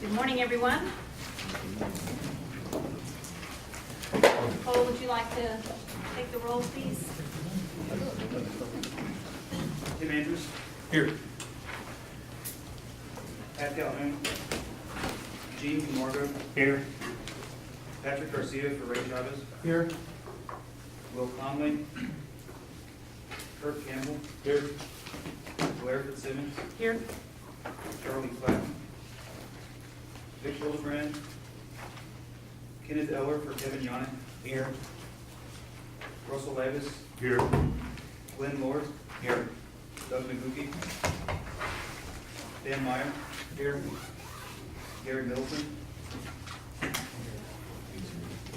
Good morning, everyone. Cole, would you like to take the roll, please? Tim Andrews. Here. Pat Calhoun. Gene Camargo. Here. Patrick Garcia for Ray Chavez. Here. Will Conley. Kurt Campbell. Here. Blair Fitzsimmons. Here. Charlie Flatten. Vic Hildebrand. Kenneth Eller for Kevin Yannick. Here. Russell Davis. Here. Glenn Lord. Here. Doug McGookie. Dan Meyer. Here. Gary Middleton.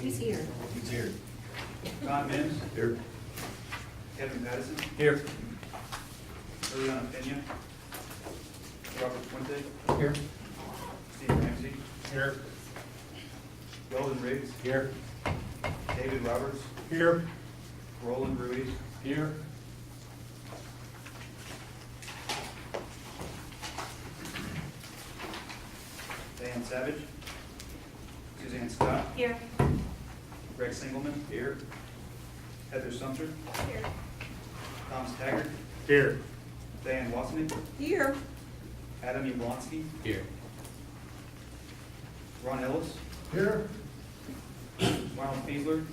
He's here. He's here. Don Mims. Here. Kevin Pattison. Here. Juliana Pena. Robert Fuente. Here. Steve Ramsey. Here. Weldon Riggs. Here. David Roberts. Here. Roland Ruiz. Here. Dan Savage. Suzanne Scott. Here. Greg Singleman. Here. Heather Sumter. Here. Thomas Taggart. Here. Diane Wasserman. Here. Adam Yablonsky. Here. Ron Ellis. Here. Ronald Fiesler.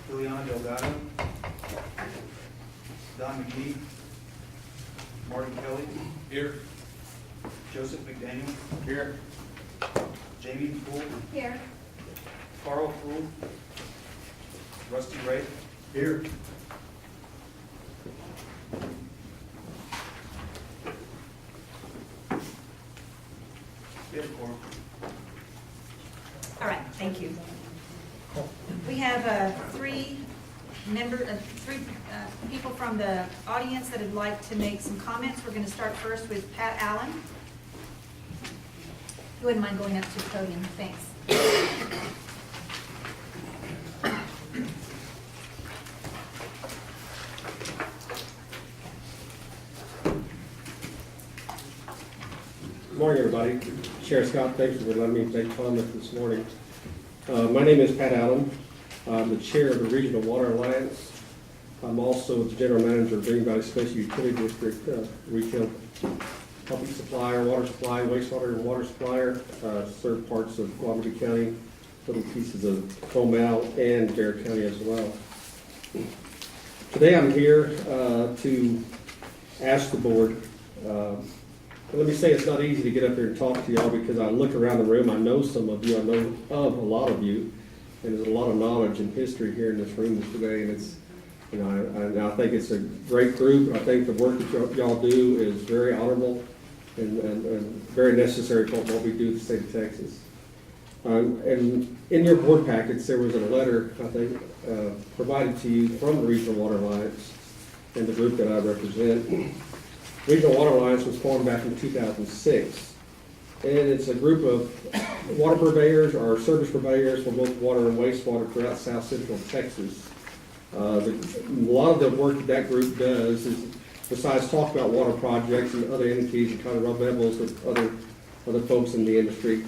Juliana Delgado. Don McGee. Martin Kelly. Here. Joseph McDaniel. Here. Jamie Poole. Here. Carl Poole. Rusty Ray. Here. Quorum. All right, thank you. We have three people from the audience that would like to make some comments. We're going to start first with Pat Allen. You wouldn't mind going up to the podium, thanks. Good morning, everybody. Sheriff Scott, thank you for letting me make comment this morning. My name is Pat Allen. I'm the chair of the Regional Water Alliance. I'm also the general manager of Green Valley Special Utility District, retail public supplier, water supply, wastewater and water supplier, serve parts of Guadalupe County, little pieces of Comal and Garrett County as well. Today I'm here to ask the board, let me say it's not easy to get up here and talk to y'all because I look around the room, I know some of you, I know of a lot of you, and there's a lot of knowledge and history here in this room today, and it's, you know, I think it's a great group. I think the work that y'all do is very honorable and very necessary for what we do in the state of Texas. And in your board packets, there was a letter, I think, provided to you from the Regional Water Alliance and the group that I represent. Regional Water Alliance was formed back in 2006, and it's a group of water purveyors or service purveyors for both water and wastewater throughout South Central Texas. A lot of the work that group does is, besides talk about water projects and other entities and kind of rub elbows with other folks in the industry,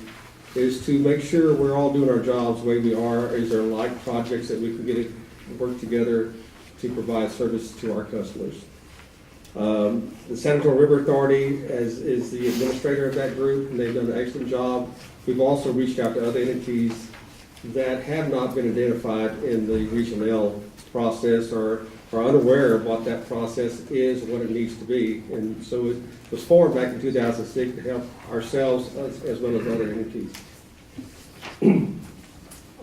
is to make sure we're all doing our jobs the way we are. Is there like projects that we can get it work together to provide service to our customers? The San Antonio River Authority is the administrator of that group, and they've done an excellent job. We've also reached out to other entities that have not been identified in the Regional L process or are unaware of what that process is and what it needs to be. And so it was formed back in 2006 to help ourselves as well as other entities.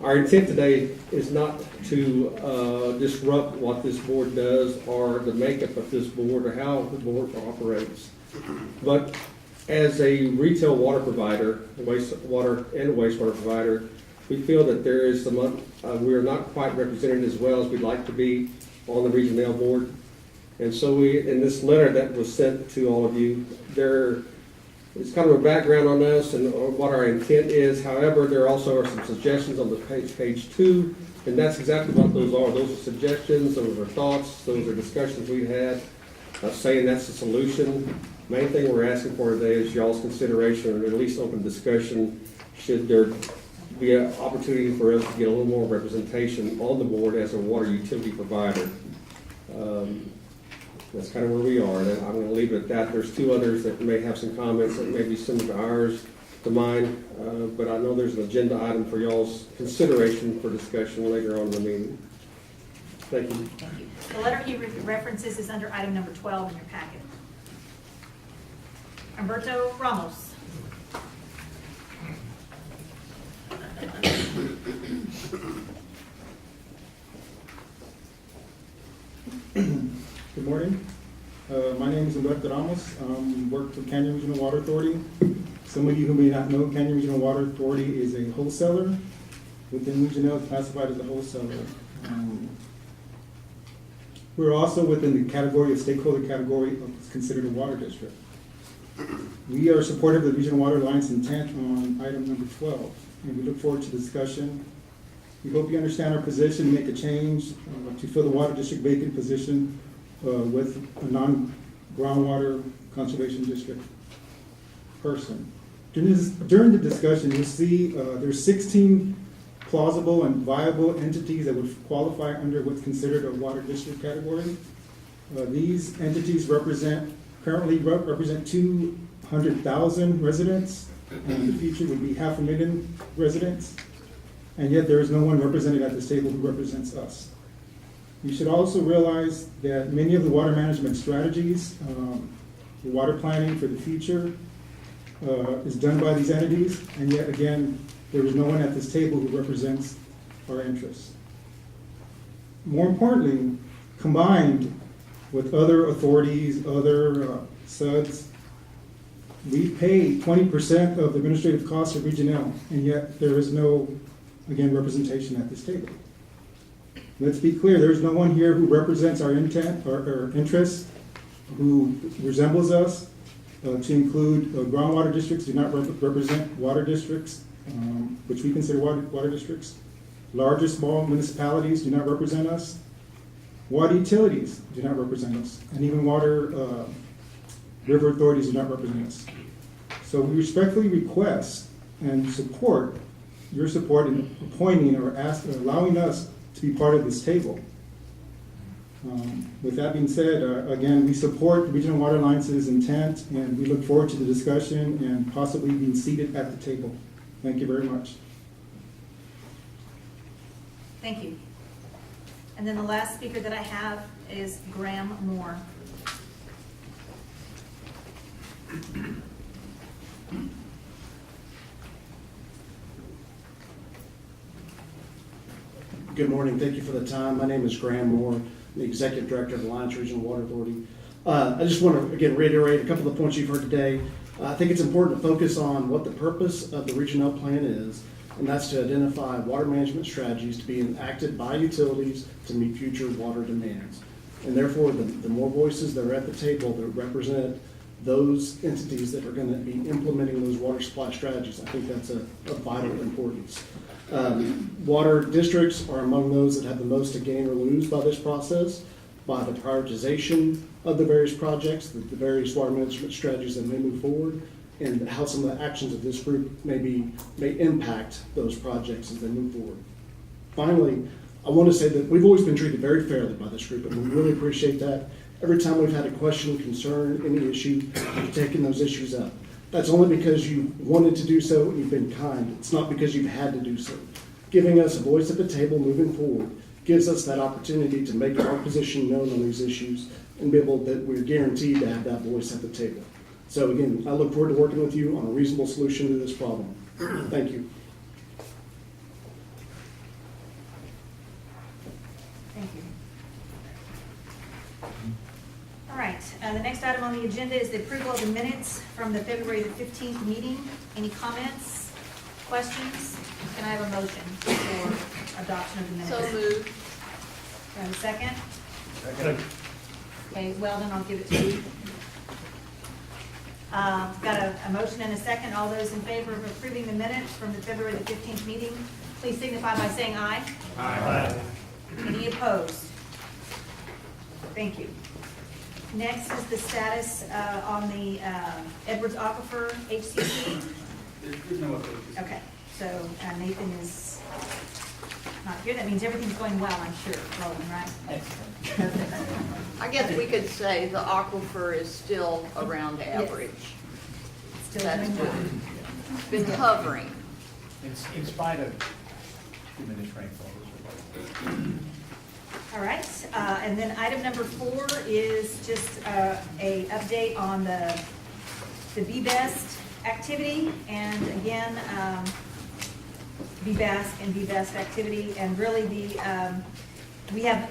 Our intent today is not to disrupt what this board does or the makeup of this board or how the board operates. But as a retail water provider, wastewater and wastewater provider, we feel that there is some, we are not quite represented as well as we'd like to be on the Regional board. And so in this letter that was sent to all of you, it's kind of a background on us and what our intent is. However, there also are some suggestions on the page 2, and that's exactly what those are. Those are suggestions, those are thoughts, those are discussions we had, saying that's the solution. Main thing we're asking for today is y'all's consideration, or at least open discussion, should there be an opportunity for us to get a little more representation on the board as a water utility provider. That's kind of where we are, and I'm going to leave it at that. There's two others that may have some comments that may be similar to ours, to mine, but I know there's an agenda item for y'all's consideration for discussion later on in the meeting. Thank you. Thank you. The letter he references is under item number 12 in your packet. Humberto Ramos. Good morning. My name is Humberto Ramos. I work for Canyon Regional Water Authority. Some of you who may not know, Canyon Regional Water Authority is a wholesaler. Within Regional, it's classified as a wholesaler. We're also within the category of stakeholder category of considered a water district. We are supportive of the Regional Water Alliance intent on item number 12, and we look forward to discussion. We hope you understand our position, make a change to fill the water district vacant position with a non-groundwater conservation district person. During the discussion, you'll see there's 16 plausible and viable entities that would qualify under what's considered a water district category. These entities currently represent 200,000 residents, and the future would be 500,000 residents. And yet there is no one represented at this table who represents us. You should also realize that many of the water management strategies, the water planning for the future, is done by these entities, and yet again, there is no one at this table who represents our interests. More importantly, combined with other authorities, other SUDs, we pay 20% of the administrative costs of Region L, and yet there is no, again, representation at this table. Let's be clear, there's no one here who represents our intent or interests, who resembles us. To include groundwater districts do not represent water districts, which we consider water districts. Large or small municipalities do not represent us. Water utilities do not represent us. And even water river authorities do not represent us. So we respectfully request and support your support in appointing or allowing us to be part of this table. With that being said, again, we support the Regional Water Alliance's intent, and we look forward to the discussion and possibly being seated at the table. Thank you very much. Thank you. And then the last speaker that I have is Graham Moore. Good morning. Thank you for the time. My name is Graham Moore, the Executive Director of Alliance Regional Water Authority. I just want to, again, reiterate a couple of the points you've heard today. I think it's important to focus on what the purpose of the Region L plan is, and that's to identify water management strategies to be enacted by utilities to meet future water demands. And therefore, the more voices that are at the table that represent those entities that are going to be implementing those water supply strategies, I think that's of vital importance. Water districts are among those that have the most to gain or lose by this process, by the prioritization of the various projects, the various water management strategies that may move forward, and how some of the actions of this group may impact those projects as they move forward. Finally, I want to say that we've always been treated very fairly by this group, and we really appreciate that. Every time we've had a question, concern, any issue, we've taken those issues up. That's only because you wanted to do so and you've been kind. It's not because you've had to do so. Giving us a voice at the table moving forward gives us that opportunity to make our position known on these issues and be able that we're guaranteed to have that voice at the table. So again, I look forward to working with you on a reasonable solution to this problem. Thank you. Thank you. All right, the next item on the agenda is the approval of the minutes from the February the 15th meeting. Any comments, questions? Can I have a motion for adoption of the minutes? So moved. Do I have a second? Second. Okay, well then I'll give it to you. Got a motion and a second. All those in favor of approving the minutes from the February the 15th meeting, please signify by saying aye. Aye. Any opposed? Thank you. Next is the status on the Edwards Aquifer HCP. There's no updates. Okay, so Nathan is not here. That means everything's going well, I'm sure, Roland, right? Perfect. I guess we could say the aquifer is still around average. Still That's doing good. well. Been hovering. In spite of diminished rainfall. All right, and then item number 4 is just a update on the BBEST activity, and again, BBEST activity, and really we have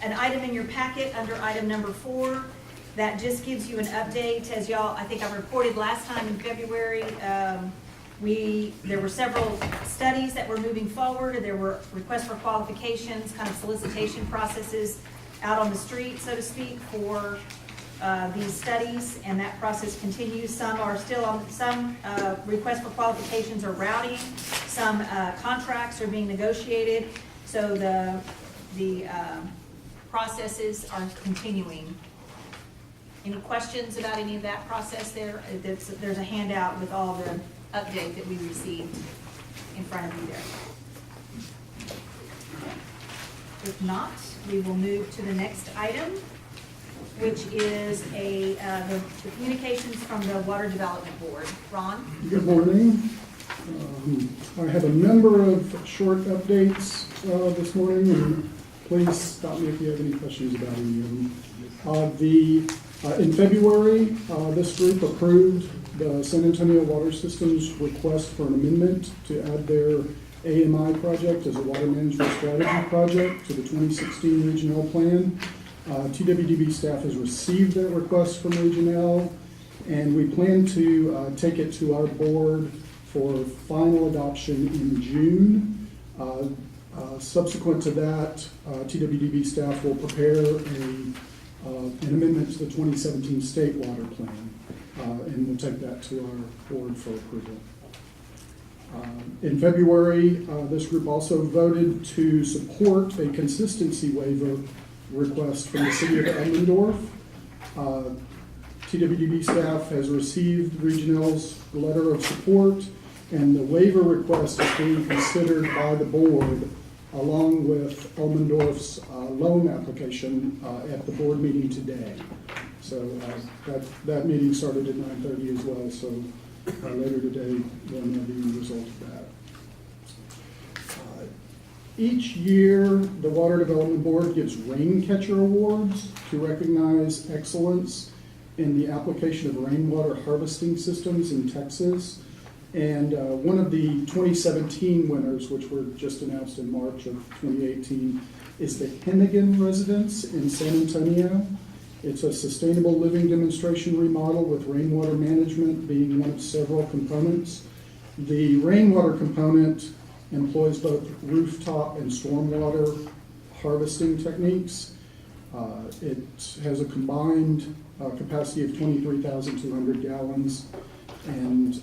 an item in your packet under item number 4 that just gives you an update. As y'all, I think I reported last time in February, there were several studies that were moving forward, and there were requests for qualifications, kind of solicitation processes out on the street, so to speak, for these studies, and that process continues. Some are still on, some requests for qualifications are routing, some contracts are being negotiated, so the processes are continuing. Any questions about any of that process there? There's a handout with all the update that we received in front of you there. If not, we will move to the next item, which is the communications from the Water Development Board. Ron? Good morning. I have a number of short updates this morning, and please stop me if you have any questions about any of them. In February, this group approved the San Antonio Water System's request for an amendment to add their AMI project as a water management strategy project to the 2016 Regional Plan. TWDB staff has received that request from Regional, and we plan to take it to our board for final adoption in June. Subsequent to that, TWDB staff will prepare an amendment to the 2017 State Water Plan, and we'll take that to our board for approval. In February, this group also voted to support a consistency waiver request from the city of Elmendorf. TWDB staff has received Regional's letter of support, and the waiver request is being considered by the board along with Elmendorf's loan application at the board meeting today. So that meeting started at 9:30 as well, so later today we'll know the result of that. Each year, the Water Development Board gives rain catcher awards to recognize excellence in the application of rainwater harvesting systems in Texas. And one of the 2017 winners, which were just announced in March of 2018, is the Hennigan Residence in San Antonio. It's a sustainable living demonstration remodel with rainwater management being one of several components. The rainwater component employs both rooftop and stormwater harvesting techniques. It has a combined capacity of 23,200 gallons, and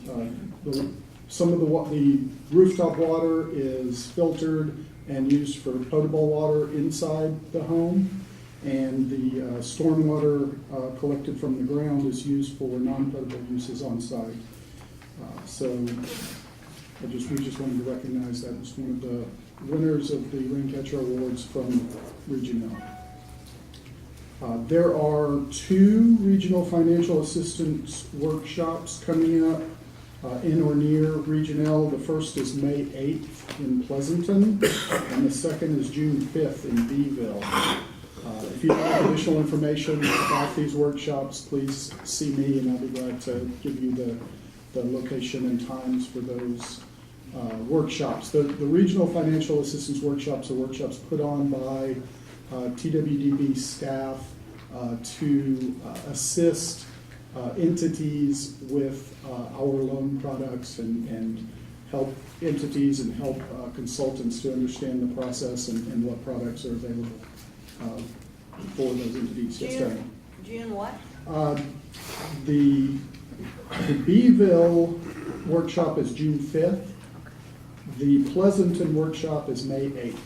some of the rooftop water is filtered and used for potable water inside the home, and the stormwater collected from the ground is used for non-potable uses on site. So we just wanted to recognize that as one of the winners of the Raincatcher Awards from Regional. There are 2 regional financial assistance workshops coming up in or near Regional. The first is May 8th in Pleasanton, and the second is June 5th in Beeville. If you have additional information about these workshops, please see me, and I'll be glad to give you the location and times for those workshops. The regional financial assistance workshops are workshops put on by TWDB staff to assist entities with our loan products and help entities and help consultants to understand the process and what products are available for those entities. June what? The Beeville workshop is June 5th. The Pleasanton workshop is May 8th.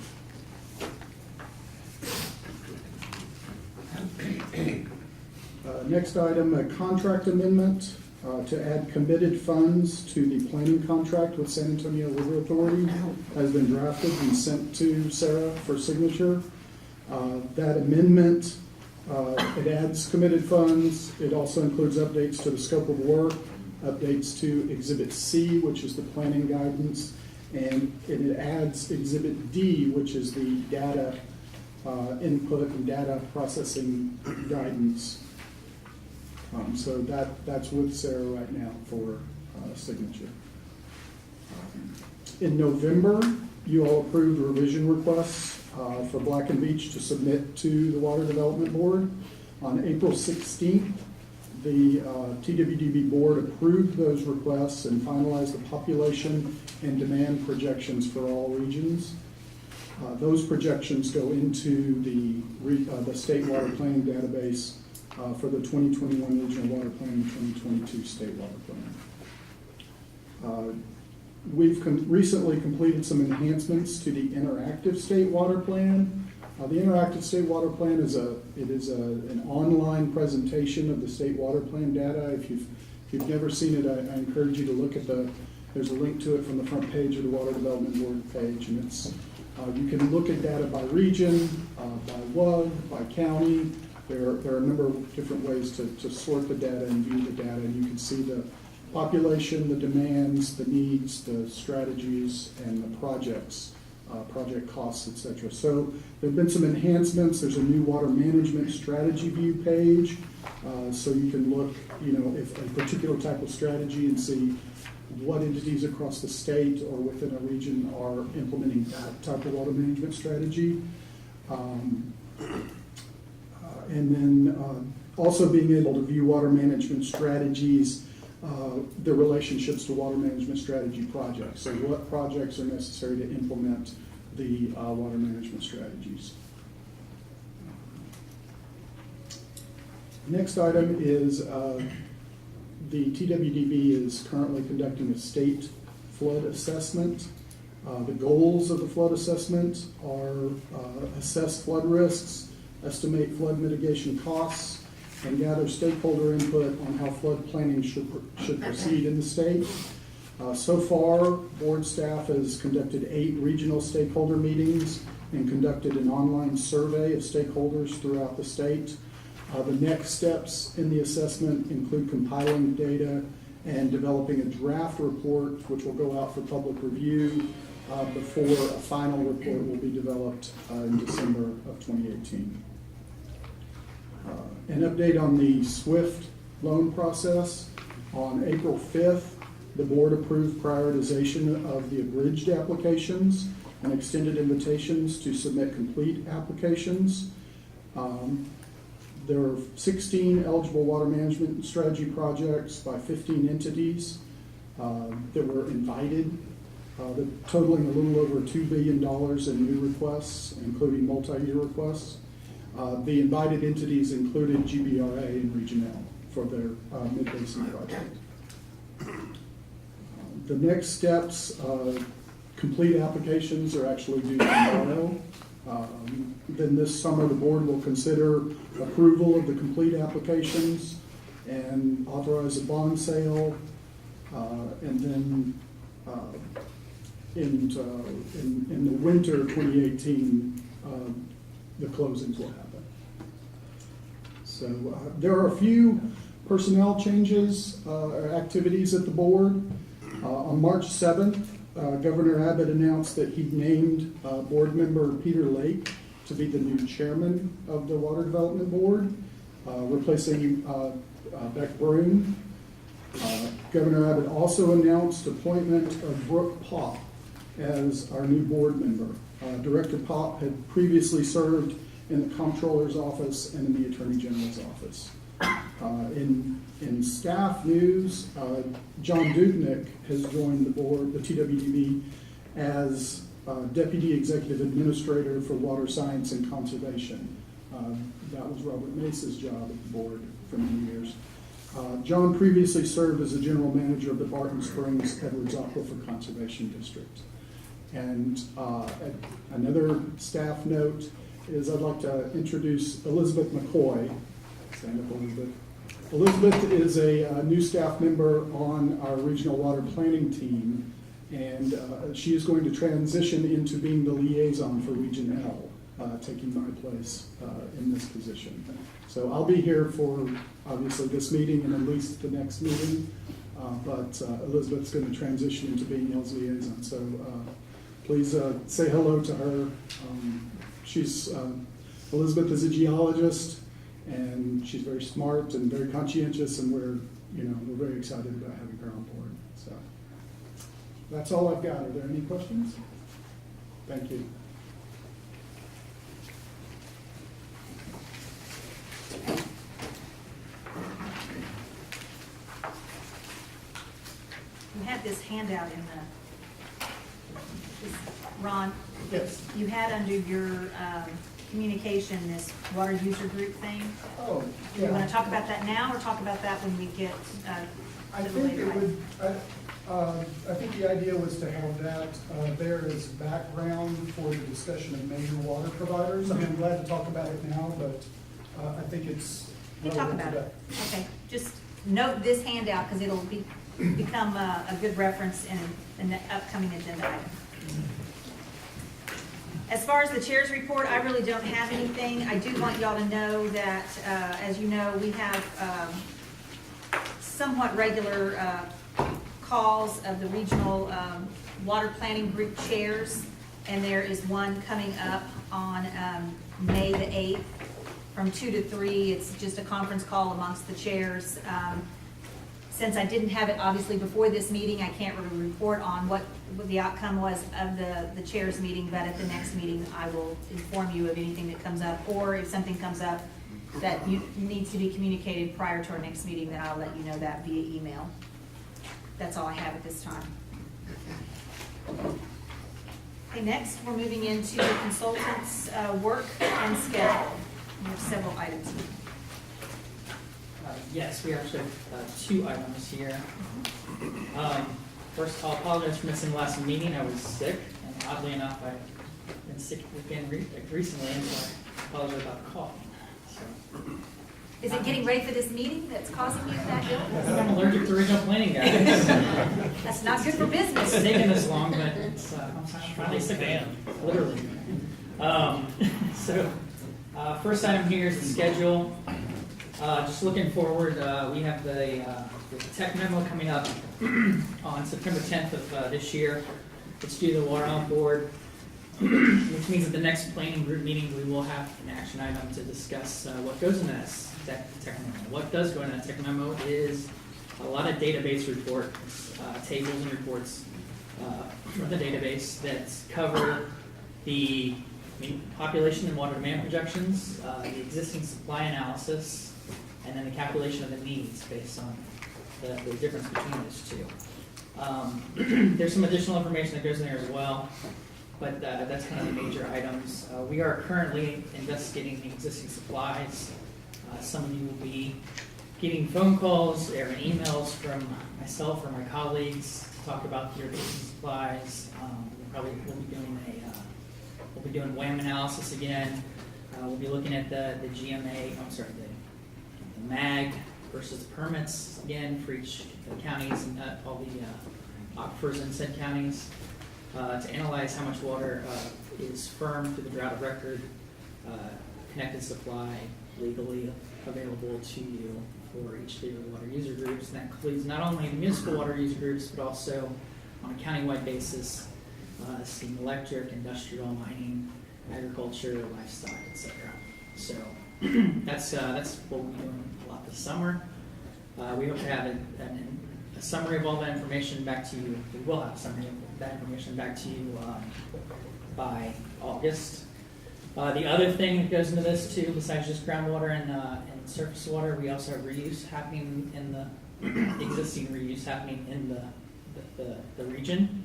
Next item, a contract amendment to add committed funds to the planning contract with San Antonio River Authority has been drafted and sent to Sarah for signature. That amendment, it adds committed funds. It also includes updates to the scope of work, updates to Exhibit C, which is the planning guidance, and it adds Exhibit D, which is the data input and data processing guidance. So that's with Sarah right now for signature. In November, you all approved revision requests for Black and Beach to submit to the Water Development Board. On April 16th, the TWDB Board approved those requests and finalized the population and demand projections for all regions. Those projections go into the State Water Planning Database for the 2021 Regional Water Plan and 2022 State Water Plan. We've recently completed some enhancements to the Interactive State Water Plan. The Interactive State Water Plan is an online presentation of the State Water Plan data. If you've never seen it, I encourage you to look at there's a link to it from the front page of the Water Development Board page, and it's you can look at data by region, by WUG, by county. There are a number of different ways to sort the data and view the data, and you can see the population, the demands, the needs, the strategies, and the projects, project costs, etc. So there have been some enhancements. There's a new water management strategy view page, so you can look, if a particular type of strategy and see what entities across the state or within a region are implementing that type of water management strategy. And then also being able to view water management strategies, the relationships to water management strategy projects. So what projects are necessary to implement the water management strategies. Next item is the TWDB is currently conducting a state flood assessment. The goals of the flood assessment are assess flood risks, estimate flood mitigation costs, and gather stakeholder input on how flood planning should proceed in the state. So far, board staff has conducted 8 regional stakeholder meetings and conducted an online survey of stakeholders throughout the state. The next steps in the assessment include compiling data and developing a draft report, which will go out for public review before a final report will be developed in December of 2018. An update on the SWIFT loan process. On April 5th, the board approved prioritization of the abridged applications and extended invitations to submit complete applications. There are 16 eligible water management strategy projects by 15 entities that were invited, totaling a little over $2 billion in new requests, including multi-year requests. The invited entities included GBRA and Regional for their mid-basin project. The next steps, complete applications are actually due tomorrow. Then this summer, the board will consider approval of the complete applications and authorize a bond sale. And then in the winter of 2018, the closings will happen. So there are a few personnel changes or activities at the board. On March 7th, Governor Abbott announced that he'd named board member Peter Lake to be the new chairman of the Water Development Board, replacing Beck Broom. Governor Abbott also announced appointment of Brooke Popp as our new board member. Director Popp had previously served in the Comptroller's office and in the Attorney General's office. In staff news, John Dudnick has joined the board, the TWDB, as Deputy Executive Administrator for Water Science and Conservation. That was Robert Mace's job at the board for many years. John previously served as the General Manager of the Barton Springs Edwards Aquifer Conservation District. And another staff note is I'd like to introduce Elizabeth McCoy. Stand up, Elizabeth. Elizabeth is a new staff member on our regional water planning team, and she is going to transition into being the liaison for Region L, taking my place in this position. So I'll be here for, obviously, this meeting and at least the next meeting, but Elizabeth's going to transition into being L's liaison. So please say hello to her. Elizabeth is a geologist, and she's very smart and very conscientious, and we're very excited about having her on board. So that's all I've got. Are there any questions? Thank you. You had this handout in Ron, Yes. you had under your communication this water user group thing. Oh, Do you want to talk about that now, or talk about that when we get I to the think later it would, I think the idea was to have that there as background for the discussion of major water providers. I mean, I'm glad to talk about it now, but I think it's You talk relevant about today. it. Okay, just note this handout, because it'll become a good reference in the upcoming agenda item. As far as the chair's report, I really don't have anything. I do want y'all to know that, as you know, we have somewhat regular calls of the regional water planning group chairs, and there is one coming up on May the 8th from 2 to 3. It's just a conference call amongst the chairs. Since I didn't have it obviously before this meeting, I can't really report on what the outcome was of the chairs meeting, but at the next meeting, I will inform you of anything that comes up, or if something comes up that needs to be communicated prior to our next meeting, then I'll let you know that via email. That's all I have at this time. Okay, next, we're moving into the consultant's work and schedule. We have several items here. Yes, we actually have 2 items here. First, I'll apologize for missing the last meeting. I was sick, and oddly enough, I've been sick again recently, and so I apologize about the cough. So, Is it getting ready for this meeting that's causing you that illness? I'm allergic to regional planning, guys. That's not good for It's business. taken this long, but it's, I'm finally sick again, literally. First item here is the schedule. Just looking forward, we have the tech memo coming up on September 10th of this year. It's due to the Water on Board, which means at the next planning group meeting, we will have an action item to discuss what goes in that tech memo. What does go in that tech memo is a lot of database reports, tables and reports from the database that cover the population and water demand projections, the existing supply analysis, and then the calculation of the needs based on the difference between those two. There's some additional information that goes in there as well, but that's kind of the major items. We are currently investigating the existing supplies. Some of you will be getting phone calls or emails from myself or my colleagues to talk about the irrigation supplies. We'll be doing WAM analysis again. We'll be looking at the MAG versus permits again for each of the counties and all the aquifers in said counties to analyze how much water is firm through the drought of record, connected supply, legally available to you for each of your water user groups. And that includes not only the municipal water user groups, but also on a countywide basis, steam, electric, industrial, mining, agriculture, livestock, etc. So that's what we're doing a lot this summer. We hope to have a summary of all that information back to you. We will have a summary of that information back to you by August. The other thing that goes into this too, besides just groundwater and surface water, we also have reuse happening in the existing reuse happening in the region.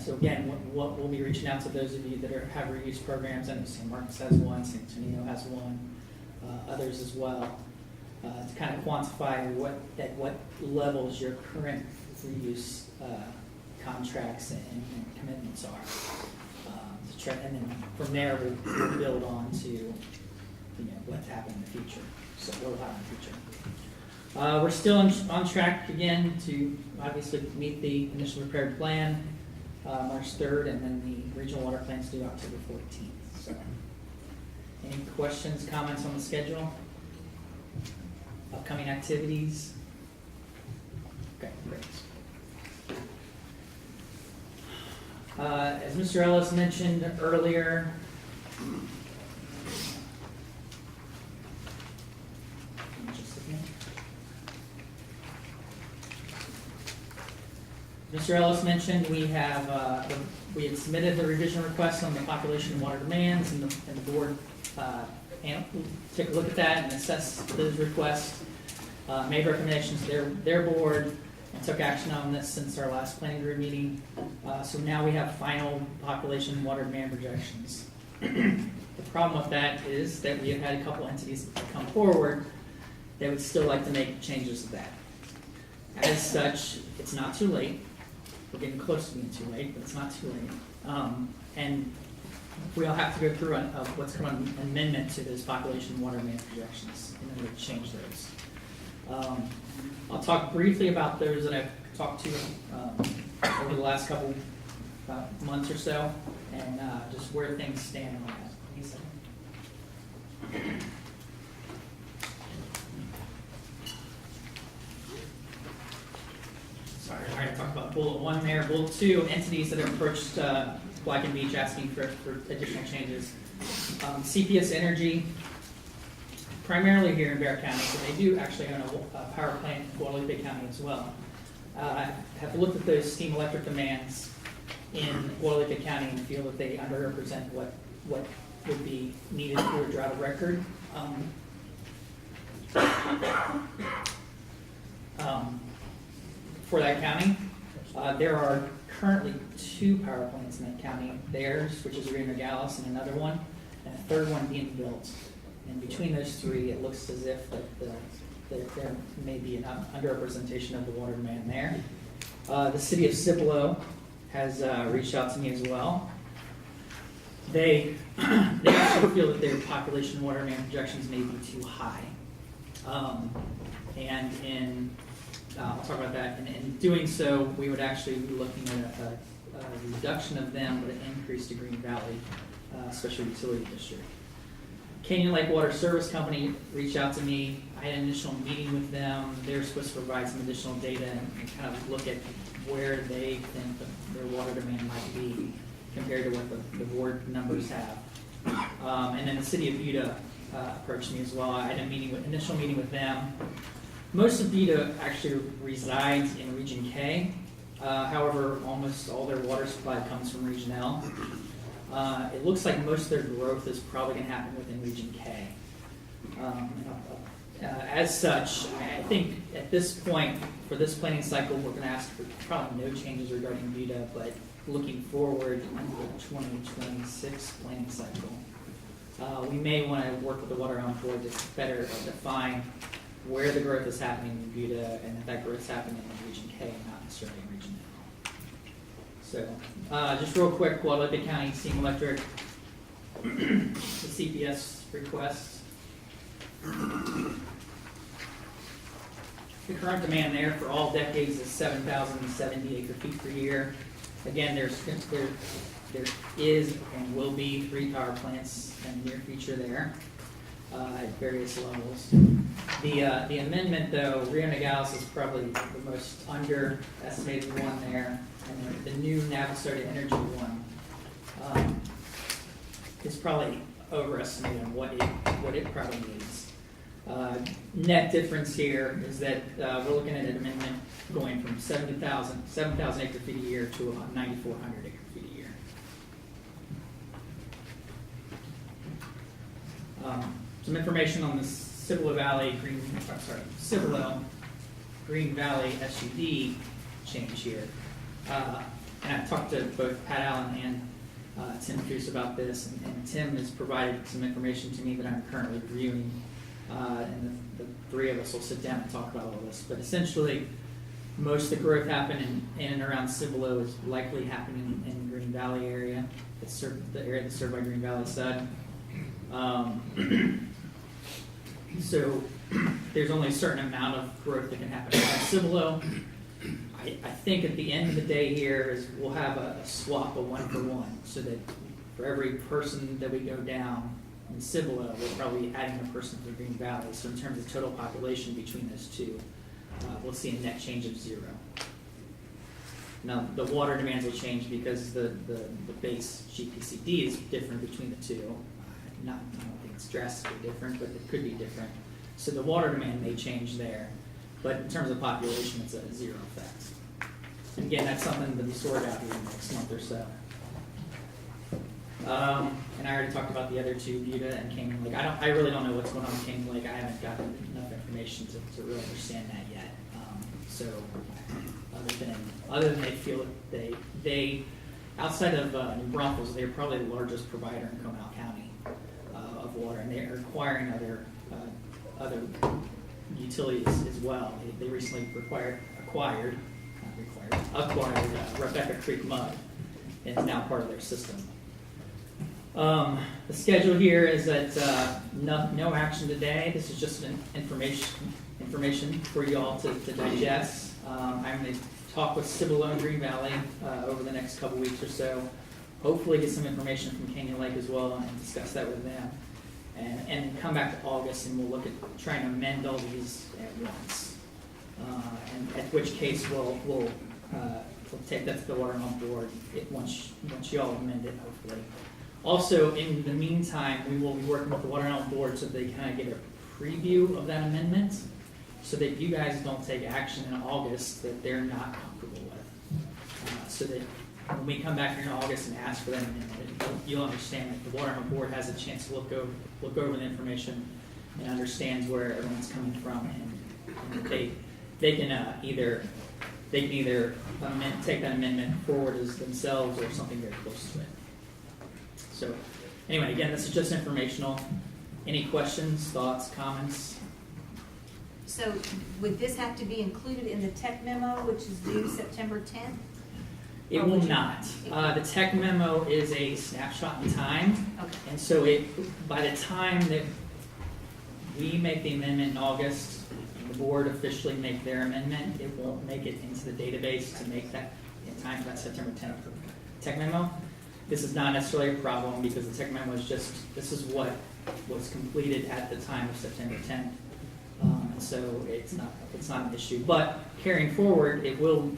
So again, what we'll be reaching out to those of you that have reuse programs. I know San Marcos has one, San Antonio has one, others as well, to kind of quantify at what levels your current reuse contracts and commitments are. And then from there, we'll build on to what happened in the future. So what will happen in the future. We're still on track again to obviously meet the initial prepared plan, March 3rd, and then the regional water plans due October 14th. So, any questions, comments on the schedule? Upcoming activities? Okay, great. As Mr. Ellis mentioned earlier, Mr. Ellis mentioned we have we had submitted the revision request on the population and water demands, and the board took a look at that and assessed those requests, made recommendations to their board, and took action on this since our last planning group meeting. So now we have final population and water demand projections. The problem with that is that we have had a couple entities come forward that would still like to make changes to that. As such, it's not too late. We're getting close to being too late, but it's not too late. And we'll have to go through what's called an amendment to those population and water demand projections in order to change those. I'll talk briefly about those that I've talked to over the last couple months or so, and just where things stand on that. Sorry, I already talked about bullet 1 there. Bullet 2, entities that have approached Black and Beach asking for additional changes. CPS Energy, primarily here in Bear County, but they do actually own a power plant in Guadalupe County as well. Have looked at those steam electric demands in Guadalupe County and feel that they underrepresent what would be needed for a drought of record. For that county, there are currently 2 power plants in that county. Theirs, which is Rio Nogales, and another one, and a third one being built. And between those 3, it looks as if that there may be an underrepresentation of the water demand there. The city of Cipolo has reached out to me as well. They actually feel that their population water demand projections may be too high. And I'll talk about that. And in doing so, we would actually be looking at a reduction of them, but an increase to Green Valley Special Utility District. Canyon Lake Water Service Company reached out to me. I had an initial meeting with them. They're supposed to provide some additional data and kind of look at where they think their water demand might be compared to what the board numbers have. And then the city of Buda approached me as well. I had an initial meeting with them. Most of Buda actually resides in Region K. However, almost all their water supply comes from Region L. It looks like most of their growth is probably going to happen within Region K. As such, I think at this point, for this planning cycle, we're going to ask for probably no changes regarding Buda, but looking forward into the 2026 planning cycle, we may want to work with the Water Island Board to better define where the growth is happening in Buda, and if that growth is happening in Region K and not necessarily in Region L. So, just real quick, Guadalupe County Steam Electric, the CPS request. The current demand there for all decades is 7,070 acre-feet per year. Again, there is and will be 3 power plants in the near future there at various levels. The amendment, though, Rio Nogales is probably the most underestimated one there, and the new Navasota Energy one is probably overestimated on what it probably needs. Net difference here is that we're looking at an amendment going from 7,000 acre-feet a year to about 9,400 acre-feet a year. Some information on the Cibolo Green Valley SUD change here. And I've talked to both Pat Allen and Tim Cruz about this, and Tim has provided some information to me that I'm currently reviewing. And the 3 of us will sit down and talk about all this. But essentially, most of the growth happening in and around Cibolo is likely happening in the Green Valley area. It's the area that's served by Green Valley SUD. So there's only a certain amount of growth that can happen in Cibolo. I think at the end of the day here is we'll have a swap, a 1-for-1, so that for every person that we go down in Cibolo, we're probably adding a person for Green Valley. So in terms of total population between those two, we'll see a net change of 0. Now, the water demands will change because the base GPCD is different between the two. I don't think it's drastically different, but it could be different. So the water demand may change there. But in terms of population, it's a 0 effect. And again, that's something to be sorted out here in the next month or so. And I already talked about the other two, Buda and Canyon Lake. I really don't know what's going on in Canyon Lake. I haven't gotten enough information to really understand that yet. So other than they feel that they outside of New Braunfels, they're probably the largest provider in Comal County of water, and they're acquiring other utilities as well. They recently acquired Rebecca Creek Mud, and it's now part of their system. The schedule here is that no action today. This is just an information for you all to digest. I'm going to talk with Cibolo and Green Valley over the next couple weeks or so. Hopefully get some information from Canyon Lake as well and discuss that with them. And come back to August and we'll look at trying to amend all these at once. And at which case we'll take that to the water on board once you all amend it, hopefully. Also, in the meantime, we will be working with the water on board so they kind of get a preview of that amendment so that you guys don't take action in August that they're not comfortable with. So that when we come back here in August and ask for that amendment, you'll understand that the water on board has a chance to look over the information and understands where everyone's coming from, and they can either take that amendment forward as themselves or something very close to it. So anyway, again, this is just informational. Any questions, thoughts, comments? So would this have to be included in the tech memo, which is due September 10th? It will not. The tech memo is a snapshot in time. Okay. And so by the time that we make the amendment in August, and the board officially make their amendment, it won't make it into the database to make that in time for that September 10th tech memo. This is not necessarily a problem because the tech memo is this is what was completed at the time of September 10th. So it's not an issue. But carrying forward, it will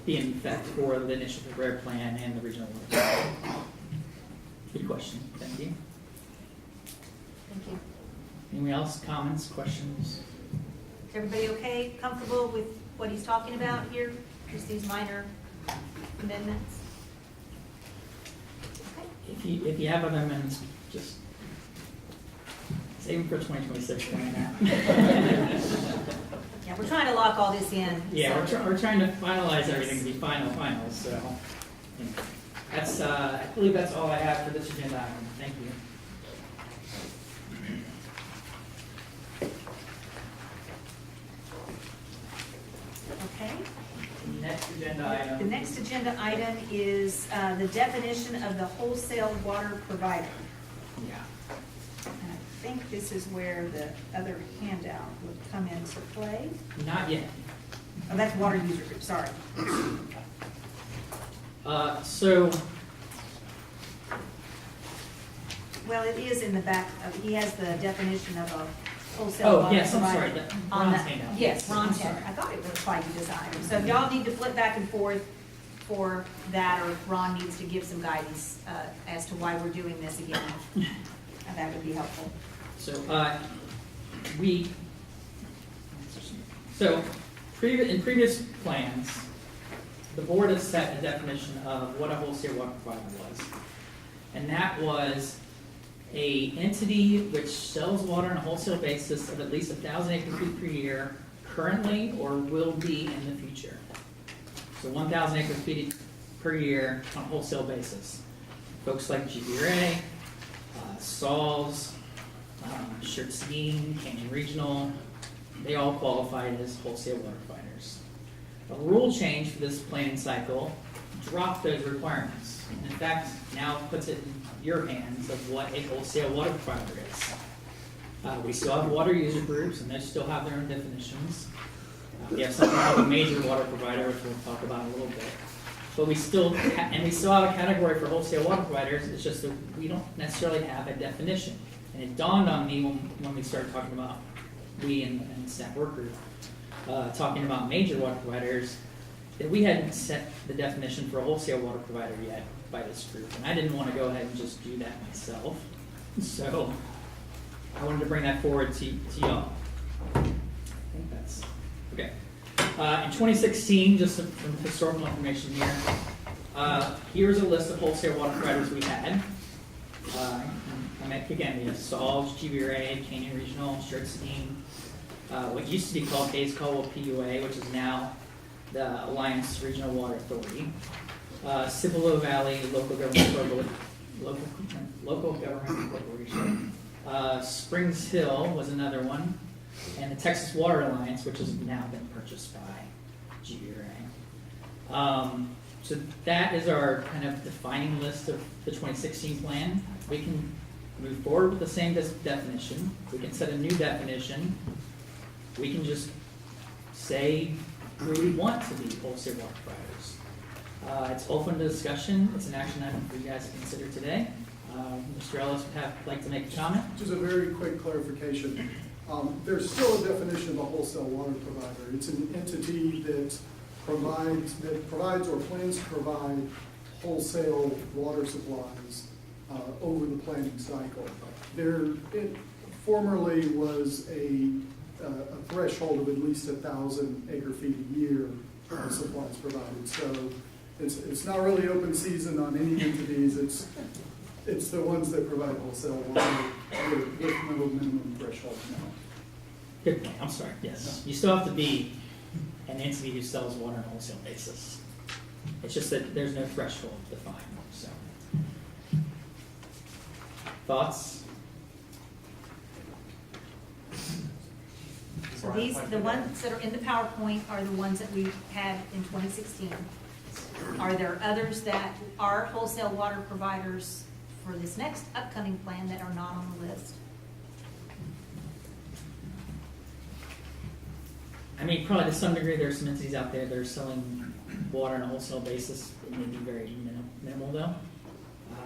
be in effect for the initial repair plan and the regional water plan. Good question. Thank you. Thank you. Anyone else? Comments? Questions? Is everybody okay, comfortable with what he's talking about here? Just these minor amendments? Okay. If you have other amendments, just save them for 2026. Yeah, we're trying to lock all this in. Yeah, so. we're trying to finalize everything to be final. So that's I believe that's all I have for this agenda item. Thank you. Okay. Next agenda item. The next agenda item is the definition of the wholesale water provider. Yeah. And I think this is where the other handout would come into play. Not yet. Oh, that's water user group, sorry. So Well, it is in the back, he has the definition of a wholesale Oh, water yes, I'm provider. sorry, the On Ron's the- handout. Yes, Ron's I'm sorry. handout. I thought it was quite this item. So if y'all need to flip back and forth for that, or if Ron needs to give some guidance as to why we're doing this again, that would be helpful. So, in previous plans, the board has set a definition of what a wholesale water provider was. And that was a entity which sells water on a wholesale basis of at least 1,000 acre-feet per year, currently or will be in the future. So 1,000 acre-feet per year on a wholesale basis. Folks like GBRA, Sauls, Schertzine, Canyon Regional, they all qualify as wholesale water providers. A rule change for this planning cycle dropped those requirements. And in fact, now puts it in your hands of what a wholesale water provider is. We still have water user groups, and they still have their own definitions. We have something called a major water provider, which we'll talk about in a little bit. But we still have a category for wholesale water providers. It's just that we don't necessarily have a definition. And it dawned on me when we started talking about, we and staff work group, talking about major water providers, that we hadn't set the definition for a wholesale water provider yet by this group. And I didn't want to go ahead and just do that myself. So I wanted to bring that forward to y'all. I think that's okay. In 2016, just some historical information here. Here's a list of wholesale water providers we had. Again, we have Solves, GBRA, Canyon Regional, Schertzstein, what used to be called Days Caldwell PUA, which is now the Alliance Regional Water Authority. Cibolo Valley Local Government Corporation. Springs Hill was another one, and the Texas Water Alliance, which has now been purchased by GBRA. So that is our kind of defining list of the 2016 plan. We can move forward with the same definition. We can set a new definition. We can just say who we want to be wholesale water providers. It's open to discussion. It's an action item for you guys to consider today. Mr. Ellis would like to make a comment. Just a very quick clarification. There's still a definition of a wholesale water provider. It's an entity that provides or plans to provide wholesale water supplies over the planning cycle. It formerly was a threshold of at least 1,000 acre-feet a year of supplies provided. So it's not really open season on any entities. It's the ones that provide wholesale water with no minimum threshold now. Good point. I'm sorry. Yes. You still have to be an entity who sells water on a wholesale basis. It's just that there's no threshold defined. So, thoughts? So the ones that are in the PowerPoint are the ones that we had in 2016. Are there others that are wholesale water providers for this next upcoming plan that are not on the list? I mean, probably to some degree, there's some entities out there that are selling water on a wholesale basis. It may be very minimal though.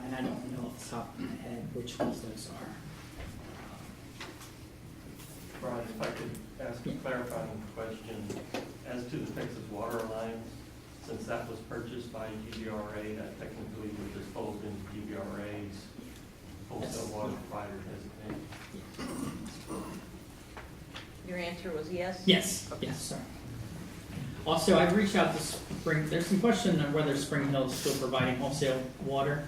And I don't know off the top of my head which ones those are. Brian, if I could ask a clarifying question. As to the Texas Water Alliance, since that was purchased by GBRA, that technically would just fold into GBRA's wholesale water provider designation. Your answer was yes? Yes. Yes. Sorry. Also, I've reached out to Spring. There's some question on whether Spring Hill is still providing wholesale water,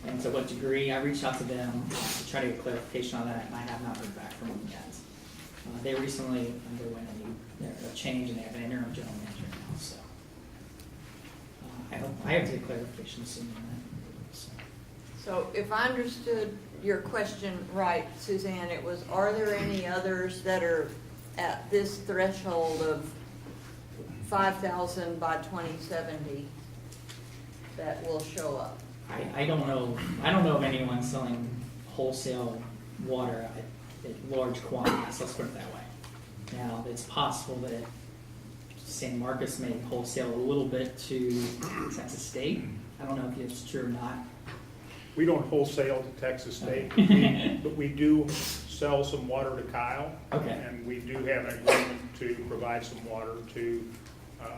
and to what degree. I reached out to them to try to get clarification on that, and I have not heard back from them yet. They recently underwent a change, and they have an interim general manager now. So I have to get clarification soon on that. So if I understood your question right, Suzanne, it was, are there any others that are at this threshold of 5,000 by 2070 that will show up? I don't know. I don't know of anyone selling wholesale water at large quantities. Let's put it that way. Now, it's possible that San Marcos may wholesale a little bit to Texas State. I don't know if it's true or not. We don't wholesale to Texas State, but we do sell some water to Kyle. Okay. And we do have an agreement to provide some water to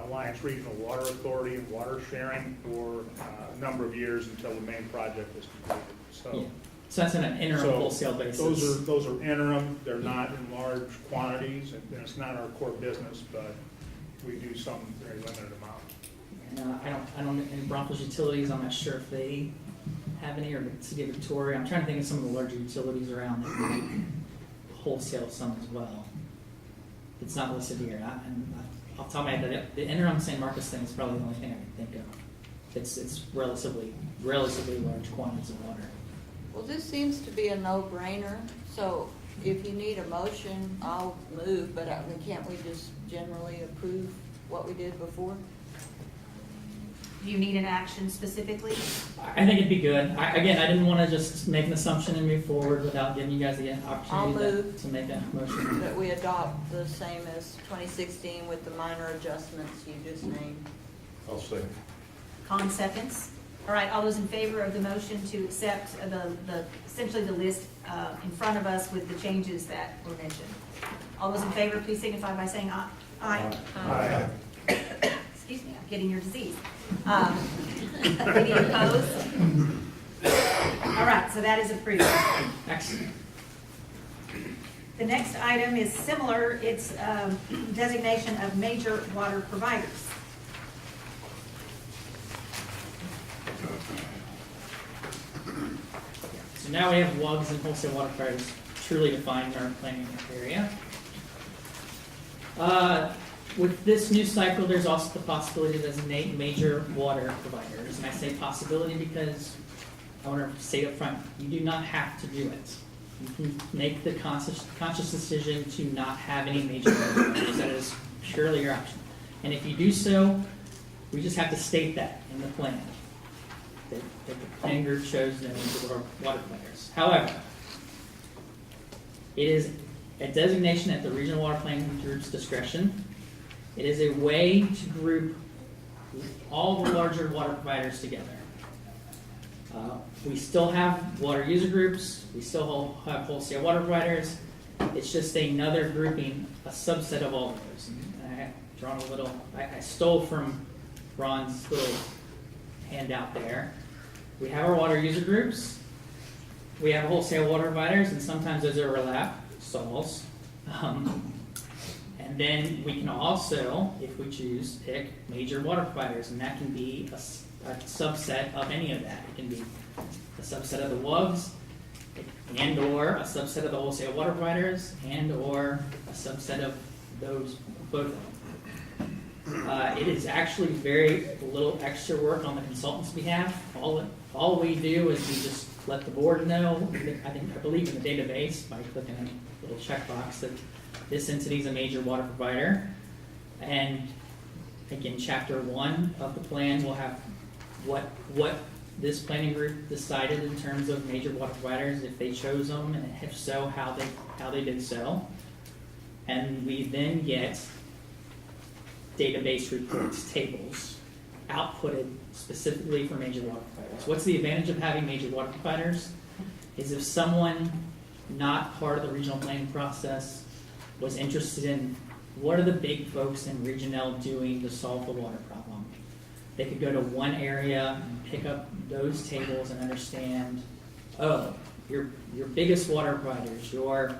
Alliance Regional Water Authority and water sharing for a number of years until the main project is completed. Yeah. So that's on an interim wholesale basis. Those are interim. They're not in large quantities, and it's not our core business, but we do some very limited amount. And I don't. In Broncos Utilities, I'm not sure if they have any, or the City of Victoria. I'm trying to think of some of the larger utilities around that might wholesale some as well. It's not listed here. And off the top of my head, the interim San Marcos thing is probably the only thing I can think of. It's relatively large quantities of water. Well, this seems to be a no-brainer, so if you need a motion, I'll move, but can't we just generally approve what we did before? Do you need an action specifically? I think it'd be good. Again, I didn't want to just make an assumption and move forward without giving you guys the opportunity move to make a motion. That we adopt the same as 2016 with the minor adjustments you just named. I'll second. Con seconds. All right, all those in favor of the motion to accept essentially the list in front of us with the changes that were mentioned? All those in favor, please signify by saying aye. Aye. Excuse me, I'm getting your disease. Any opposed? All right, so that is approved. Excellent. The next item is similar. It's designation of major water providers. So now we have WUGs and wholesale water providers truly defined in our planning area. With this new cycle, there's also the possibility to designate major water providers. And I say possibility because I want to say up front, you do not have to do it. You can make the conscious decision to not have any major water providers. That is purely your option. And if you do so, we just have to state that in the plan. That the planning group chose no major water providers. However, it is a designation at the regional water planning group's discretion. It is a way to group all the larger water providers together. We still have water user groups, we still have wholesale water providers. It's just another grouping, a subset of all of those. And I have drawn a little, I stole from Ron's little handout there. We have our water user groups, we have wholesale water providers, and sometimes those overlap, stalls. And then we can also, if we choose, pick major water providers, and that can be a subset of any of that. It can be a subset of the WUGs, and or a subset of the wholesale water providers, and or a subset of those, both of them. It is actually very little extra work on the consultant's behalf. All we do is we just let the board know, I believe in the database by clicking a little checkbox that this entity is a major water provider. And again, chapter 1 of the plan will have what this planning group decided in terms of major water providers, if they chose them, and if so, how they did so. And we then get database reports, tables, outputted specifically for major water providers. What's the advantage of having major water providers? Is if someone not part of the regional planning process was interested in what are the big folks in Region L doing to solve the water problem, they could go to one area and pick up those tables and understand, oh, your biggest water providers, your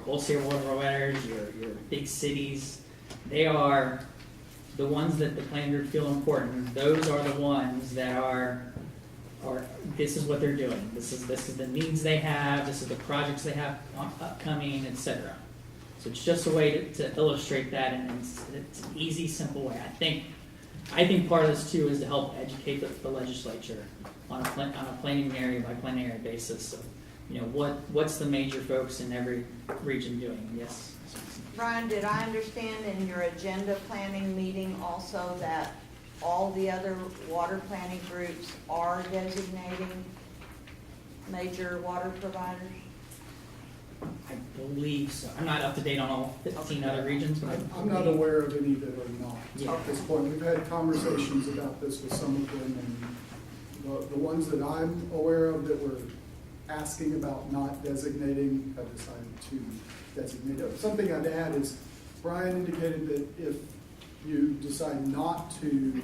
wholesale water providers, your big cities, they are the ones that the planning group feel important. Those are the ones that are this is what they're doing. This is the needs they have. This is the projects they have upcoming, etc. So it's just a way to illustrate that, and it's an easy, simple way. I think part of this too is to help educate the legislature on a planning area by planning area basis. So, what's the major folks in every region doing? Yes. Brian, did I understand in your agenda planning meeting also that all the other water planning groups are designating major water providers? I believe so. I'm not up to date on all 15 other regions, but I'm not aware of any that are not Yeah. at this point. We've had conversations about this with some of them, and the ones that I'm aware of that were asking about not designating have decided to designate. Something I'd add is Brian indicated that if you decide not to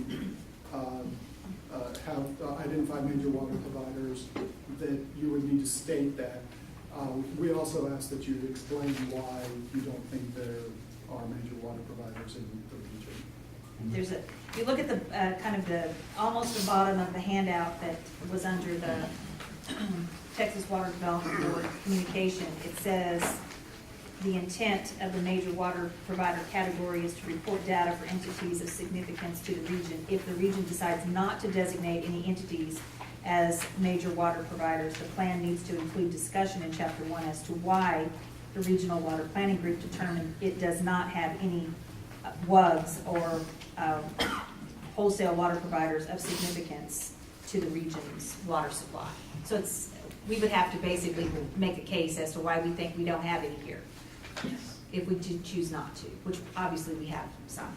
have identified major water providers, that you would need to state that. We also asked that you explain why you don't think there are major water providers in the region. If you look at the almost the bottom of the handout that was under the Texas Water Development Board communication, it says the intent of the major water provider category is to report data for entities of significance to the region. If the region decides not to designate any entities as major water providers, the plan needs to include discussion in Chapter 1 as to why the Regional Water Planning Group determined it does not have any WUGs or wholesale water providers of significance to the region's water supply. So it's, we would have to basically make a case as to why we think we don't have any here, Yes. if we choose not to, which obviously we have some.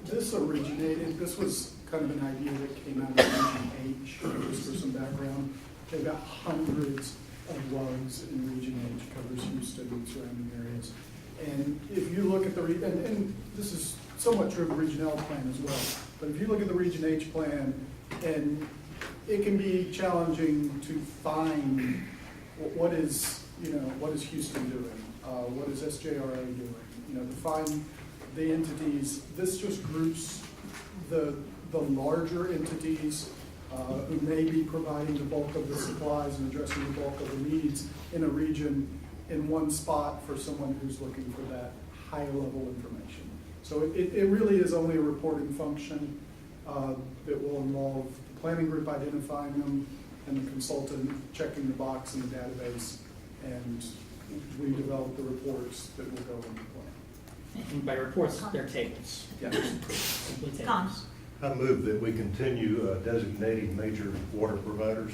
This originated, this was kind of an idea that came out of Region H, just for some background. They've got hundreds of lugs in Region H, covers Houston and surrounding areas. And if you look at the, and this is somewhat true of the Region L plan as well, but if you look at the Region H plan, and it can be challenging to find what is, what is Houston doing? What is SJRA doing? To find the entities, this just groups the larger entities who may be providing the bulk of the supplies and addressing the bulk of the needs in a region in one spot for someone who's looking for that high level information. So it really is only a reporting function that will involve the planning group identifying them and the consultant checking the box in the database, and we develop the reports that will go into plan. And by reports, they're tables. Yeah. Simply tables. Con. I move that we continue designating major water providers.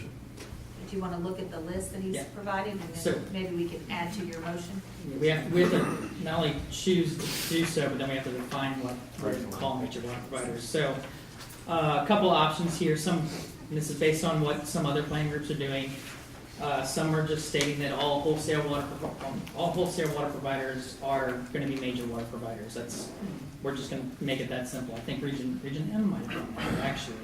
Do you want to look at the list that he's Yeah. provided, and So- then maybe we can add to your motion? We have to not only choose to do so, but then we have to define what we're going to call major water providers. So a couple options here. This is based on what some other planning groups are doing. Some are just stating that all wholesale water providers are going to be major water providers. We're just going to make it that simple. I think Region M might have done that, actually.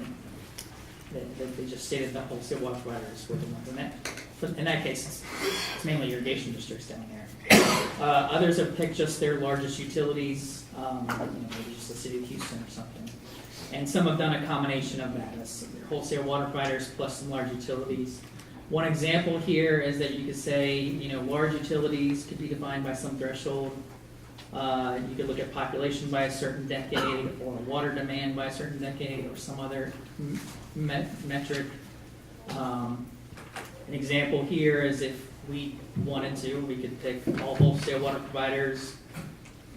They just stated that wholesale water providers were the ones. In that case, it's mainly irrigation districts down there. Others have picked just their largest utilities, maybe just the city of Houston or something. And some have done a combination of that, as wholesale water providers plus some large utilities. One example here is that you could say, large utilities could be defined by some threshold. You could look at population by a certain decade, or water demand by a certain decade, or some other metric. An example here is if we wanted to, we could pick all wholesale water providers,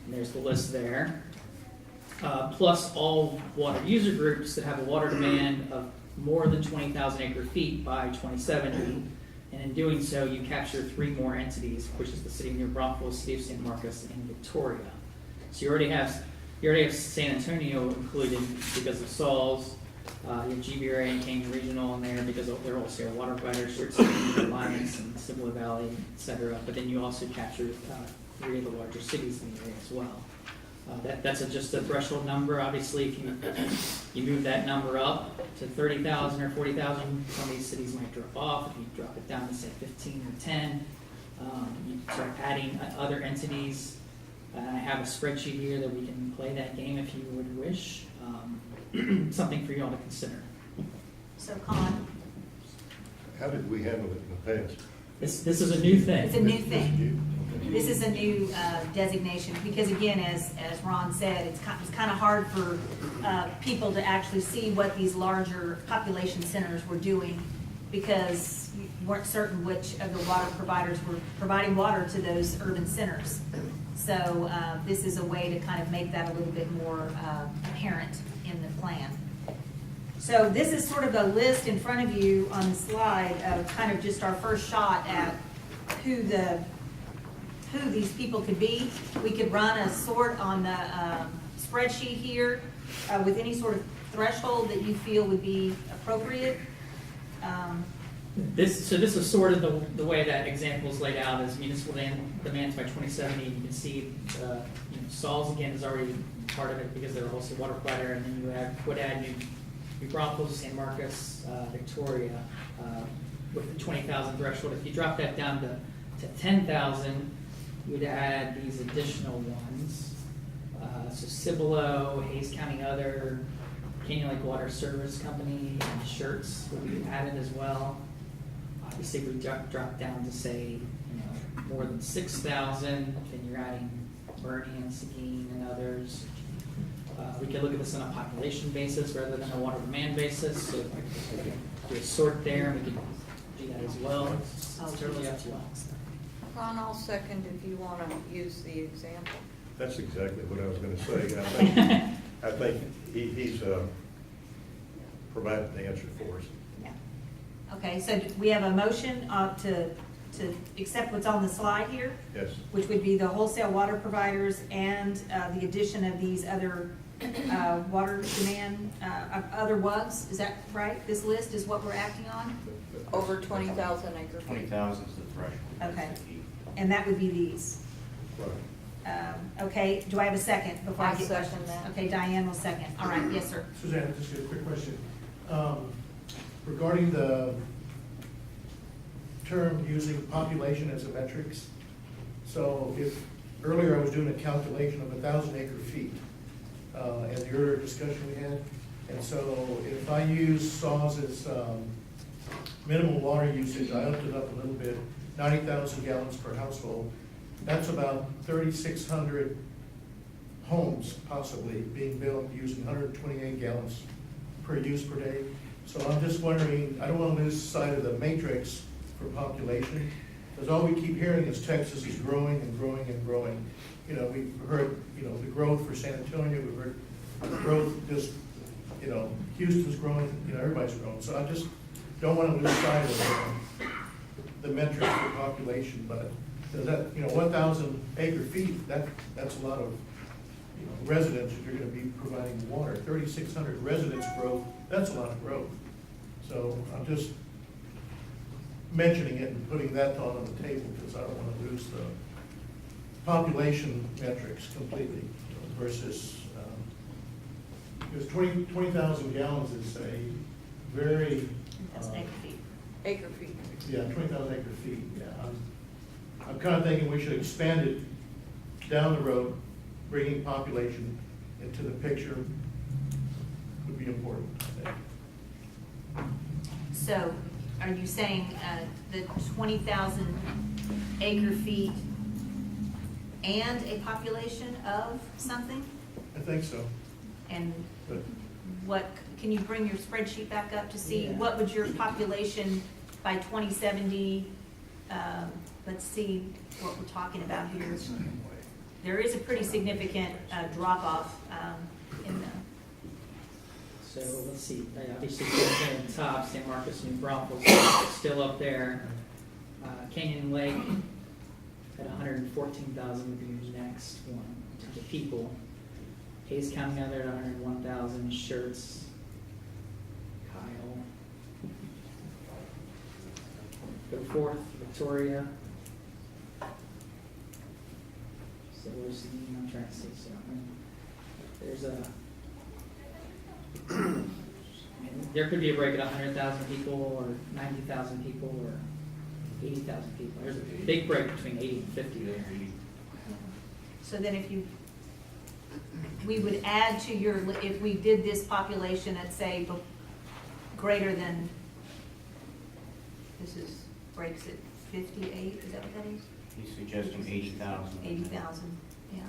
and there's the list there, plus all water user groups that have a water demand of more than 20,000 acre feet by 2070. And in doing so, you capture 3 more entities, which is the city of New Braunfels, city of San Marcos, and Victoria. So you already have San Antonio included because of SALS. You have GBRA and Canyon Regional in there because of their wholesale water providers, Short City, Alliance, and Cibola Valley, et cetera. But then you also capture 3 of the larger cities in the area as well. That's just a threshold number. Obviously, if you move that number up to 30,000 or 40,000, some of these cities might drop off. If you drop it down to, say, 15 or 10, you start adding other entities. I have a spreadsheet here that we can play that game if you would wish. Something for you all to consider. So, Con, How did we handle it in the past? This is a new thing. it's a new thing. This is a new designation, because again, as Ron said, it's kind of hard for people to actually see what these larger population centers were doing, because you weren't certain which of the water providers were providing water to those urban centers. So this is a way to kind of make that a little bit more apparent in the plan. So this is sort of a list in front of you on the slide of kind of just our first shot at who these people could be. We could run a sort on the spreadsheet here with any sort of threshold that you feel would be appropriate. This is sort of the way that example is laid out as municipal demands by 2070. You can see, SALS again is already part of it because they're also a water provider, and then you would add New Braunfels, San Marcos, Victoria with the 20,000 threshold. If you drop that down to 10,000, you would add these additional ones. So Cibolo, Hayes County Other, Canyon Lake Water Service Company, and Shirts would be added as well. Obviously, if we drop down to say, more than 6,000, then you're adding Bernie and Seguin and others. We could look at this on a population basis rather than a water demand basis. So we could do a sort there, and we could do that as well. It's totally up to you all. Ron, I'll second if you want to use the example. That's exactly what I was going to say. I think I think he's provided the answer for us. Yeah. Okay, so we have a motion to accept what's on the slide here, Yes. which would be the wholesale water providers and the addition of these other water demand, other WUGs. Is that right? This list is what we're acting on? Over 20,000 acre feet. 20,000 is the threshold. Okay. And that would be these. Right. Okay, do I have a second before I I'll get second questions? that. Okay, Diane will second. All right, yes, sir. Suzanne, just a quick question. Regarding the term using population as a metrics, so if, earlier I was doing a calculation of 1,000 acre feet, in the earlier discussion we had, and so if I use SAWS' minimum water usage, I upped it up a little bit, 90,000 gallons per household, that's about 3,600 homes possibly being built using 128 gallons per use per day. So I'm just wondering, I don't want to lose sight of the matrix for population, because all we keep hearing is Texas is growing and growing and growing. You know, we've heard, you know, the growth for San Antonio, we've heard the growth just, you know, Houston's growing, you know, everybody's growing. So I just don't want to lose sight of the metrics for population, but does that, you know, 1,000 acre feet, that's a lot of, you know, residents that you're going to be providing water. 3,600 residents growth, that's a lot of growth. So I'm just mentioning it and putting that thought on the table because I don't want to lose the population metrics completely versus, because 20,000 gallons is a very, That's acre feet. Acre feet. yeah, 20,000 acre feet, yeah. I'm kind of thinking we should expand it down the road, bringing population into the picture would be important, I think. So are you saying the 20,000 acre feet and a population of something? I think so. And But what, can you bring your spreadsheet back up to see Yeah. what would your population by 2070, let's see what we're talking about here. There is a pretty significant drop off in the, So let's see, obviously, at the top, San Marcos, New Braunfels, still up there. Canyon Lake at 114,000 would be your next one in terms of people. Hayes County now there at 101,000, Schertz, Kyle. Go forth, Victoria. So where's the, I'm trying to see, so there's a, there could be a break at 100,000 people or 90,000 people or 80,000 people. There's a big break between 80 and 50 there. so then if you, we would add to your, if we did this population at say greater than, this is, breaks at 58, is that what that is? He's suggesting 80,000. 80,000, yeah.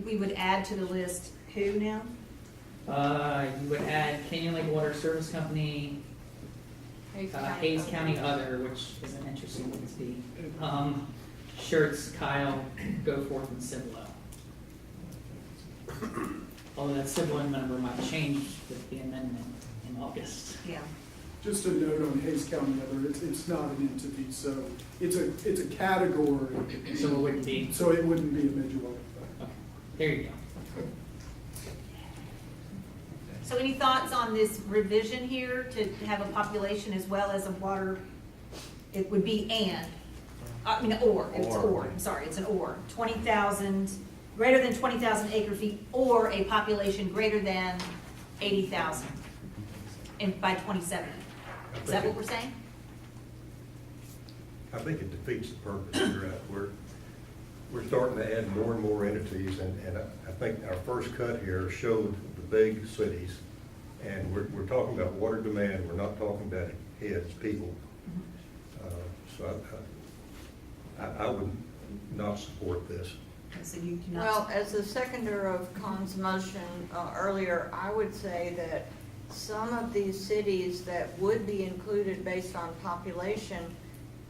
We would add to the list who now? You would add Canyon Lake Water Service Company, Hayes County Other, which is an interesting one to see. Schertz, Kyle, Go Forth, and Cibolo. Although that Cibolo number might change with the amendment in August. Yeah. Just a note on Hayes County Other, it's not an entity, so it's a category. So it wouldn't be. So it wouldn't be a major water. Okay, there you go. So any thoughts on this revision here to have a population as well as a water? It would be and, I mean, or, it's or, I'm sorry, it's an or. 20,000, greater than 20,000 acre feet, or a population greater than 80,000 by 2070. Is that what we're saying? I think it defeats the purpose. We're starting to add more and more entities, and I think our first cut here showed the big cities, and we're talking about water demand, we're not talking about heads, people. So I would not support this. So you do not. Well, as a seconder of Con's motion earlier, I would say that some of these cities that would be included based on population,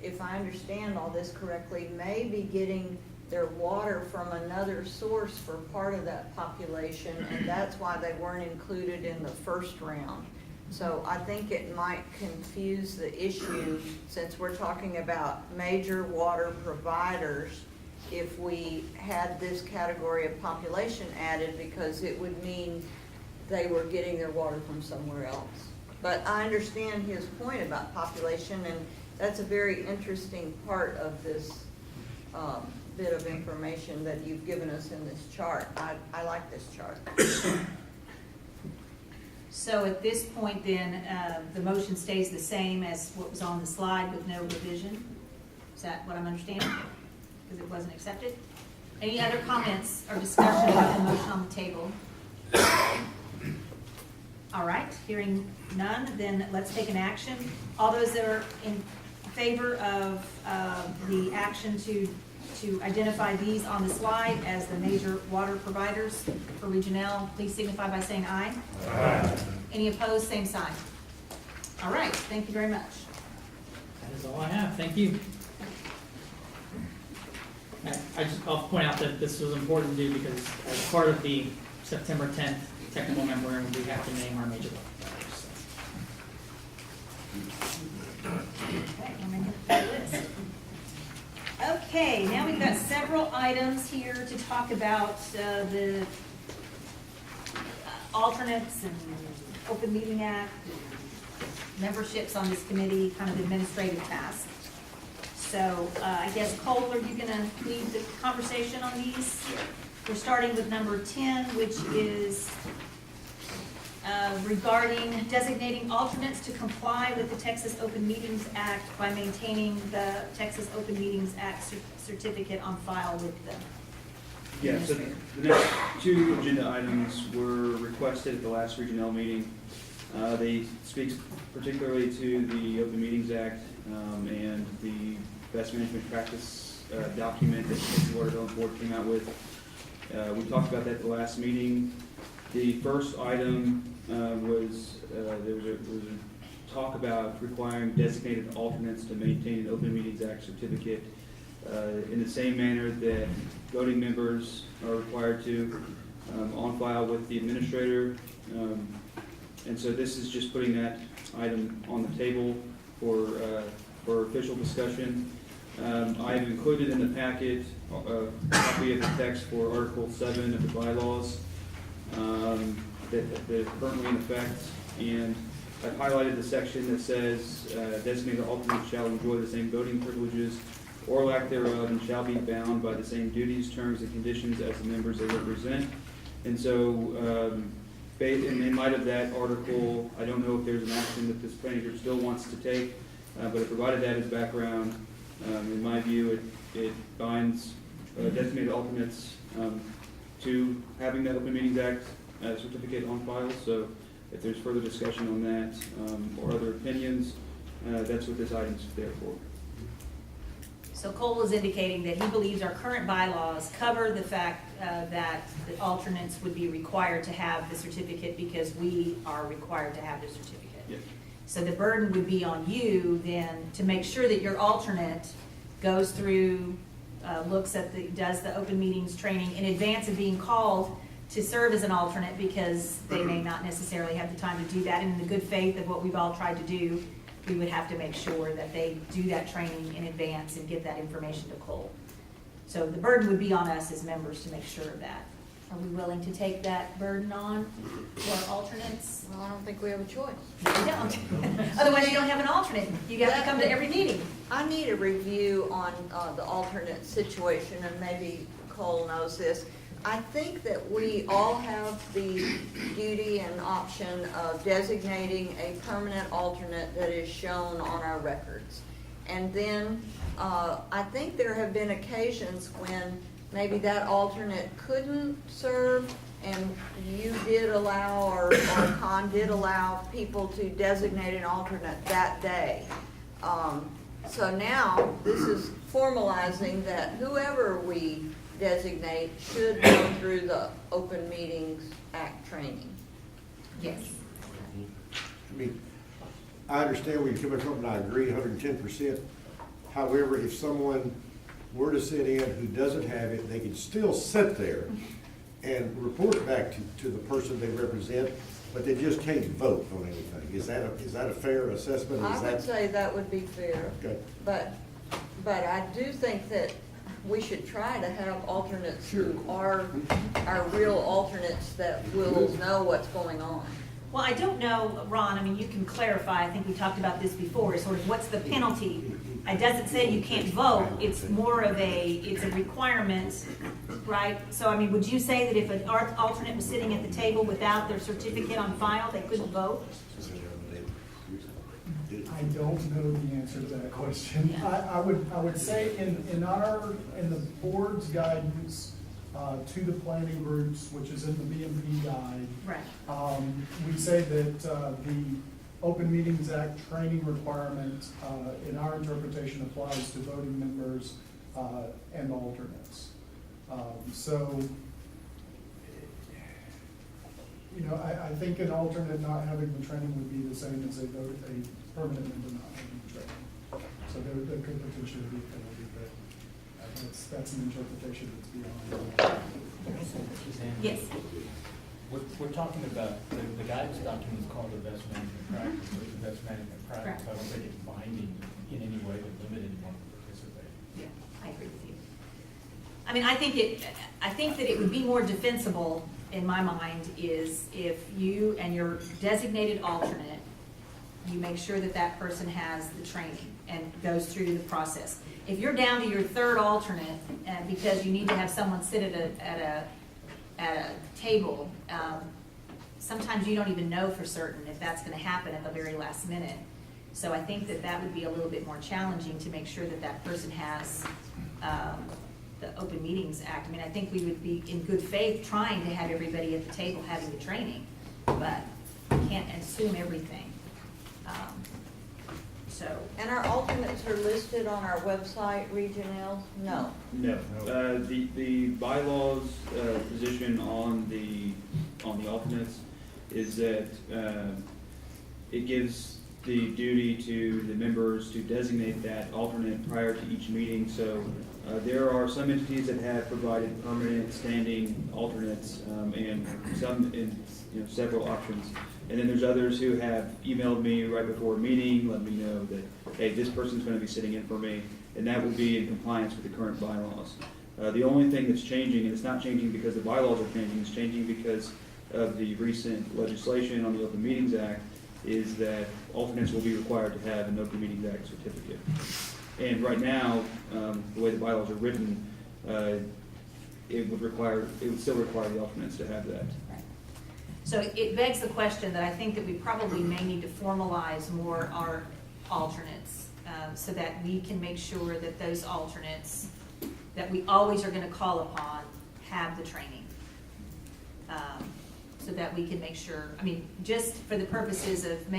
if I understand all this correctly, may be getting their water from another source for part of that population, and that's why they weren't included in the first round. So I think it might confuse the issue, since we're talking about major water providers, if we had this category of population added, because it would mean they were getting their water from somewhere else. But I understand his point about population, and that's a very interesting part of this bit of information that you've given us in this chart. I like this chart. So at this point then, the motion stays the same as what was on the slide with no revision? Is that what I'm understanding? Because it wasn't accepted? Any other comments or discussion about the motion on the table? All right, hearing none, then let's take an action. All those that are in favor of the action to identify these on the slide as the major water providers for Regional, please signify by saying aye. Aye. Any opposed, same sign. All right, thank you very much. That is all I have. Thank you. I'll point out that this was important to do because as part of the September 10th technical memorandum, we have to name our major water providers. Okay, I'm gonna hit that list. Okay, now we've got several items here to talk about the alternates and Open Meeting Act, memberships on this committee, kind of administrative tasks. So I guess, Cole, are you gonna lead the conversation on these? We're starting with number 10, which is regarding designating alternates to comply with the Texas Open Meetings Act by maintaining the Texas Open Meetings Act certificate on file with them. Yeah, so the next two agenda items were requested at the last Regional meeting. They speak particularly to the Open Meetings Act and the best management practice document that the Texas Water Development Board came out with. We talked about that at the last meeting. The first item was there was a talk about requiring designated alternates to maintain an Open Meetings Act certificate in the same manner that voting members are required to on file with the administrator. And so this is just putting that item on the table for official discussion. I have included in the packet a copy of the text for Article 7 of the bylaws that are currently in effect, and I've highlighted the section that says designated alternates shall enjoy the same voting privileges or lack thereof and shall be bound by the same duties, terms, and conditions as the members they represent. And so in light of that article, I don't know if there's an action that this planning group still wants to take, but it provided that as background. In my view, it binds designated alternates to having that Open Meetings Act certificate on file. So if there's further discussion on that or other opinions, that's what this item's there for. So Cole is indicating that he believes our current bylaws cover the fact that the alternates would be required to have the certificate because we are required to have the certificate. Yes. So the burden would be on you then to make sure that your alternate goes through, looks at does the open meetings training in advance of being called to serve as an alternate, because they may not necessarily have the time to do that. And in the good faith of what we've all tried to do, we would have to make sure that they do that training in advance and get that information to Cole. So the burden would be on us as members to make sure of that. Are we willing to take that burden on for our alternates? Well, I don't think we have a choice. No, we don't. Otherwise, you don't have an alternate. You have to come to every meeting. I need a review on the alternate situation, and maybe Cole knows this. I think that we all have the duty and option of designating a permanent alternate that is shown on our records. And then I think there have been occasions when maybe that alternate couldn't serve, and you did allow, or Con did allow people to designate an alternate that day. So now this is formalizing that whoever we designate should go through the Open Meetings Act training. Yes. I mean, I understand where you're coming from, and I agree 110%. However, if someone were to sit in who doesn't have it, they can still sit there and report it back to the person they represent, but they just can't vote on anything. Is that a fair assessment? I Is would that? say that would be fair. Okay. But I do think that we should try to have alternates who are our real alternates that will know what's going on. Well, I don't know, Ron, I mean, you can clarify, I think we talked about this before, sort of what's the penalty? It doesn't say you can't vote, it's more of it's a requirement, right? So, I mean, would you say that if an alternate was sitting at the table without their certificate on file, they couldn't vote? I don't know the answer to that question. I would say in the board's guidance to the planning groups, which is in the BMP guide, Right. we say that the Open Meetings Act training requirement, in our interpretation, applies to voting members and alternates. So, you know, I think an alternate not having the training would be the same as a permanent member not having the training. So there could potentially be a penalty, but that's an interpretation that's beyond. Yes. We're talking about, the guidance document is called the best management practice, or the best management practice. I don't think it's binding in any way to limit anyone from participating. Yeah, I agree with you. I mean, I think that it would be more defensible, in my mind, is if you and your designated alternate, you make sure that that person has the training and goes through the process. If you're down to your third alternate, because you need to have someone sit at a table, sometimes you don't even know for certain if that's going to happen at the very last minute. So I think that would be a little bit more challenging to make sure that that person has the Open Meetings Act. I mean, I think we would be in good faith trying to have everybody at the table having the training, but we can't assume everything. And our alternates are listed on our website, Regional? No. No. The bylaws position on the alternates is that it gives the duty to the members to designate that alternate prior to each meeting. So there are some entities that have provided permanent standing alternates, and some in several options. And then there's others who have emailed me right before a meeting, let me know that, hey, this person's going to be sitting in for me, and that would be in compliance with the current bylaws. The only thing that's changing, and it's not changing because the bylaws are changing, it's changing because of the recent legislation on the Open Meetings Act, is that alternates will be required to have an Open Meetings Act certificate. And right now, the way the bylaws are written, it would still require the alternates to have that. So it begs the question that I think that we probably may need to formalize more our alternates, so that we can make sure that those alternates that we always are going to call upon have the training. So that we can make sure, I mean, just for the purposes of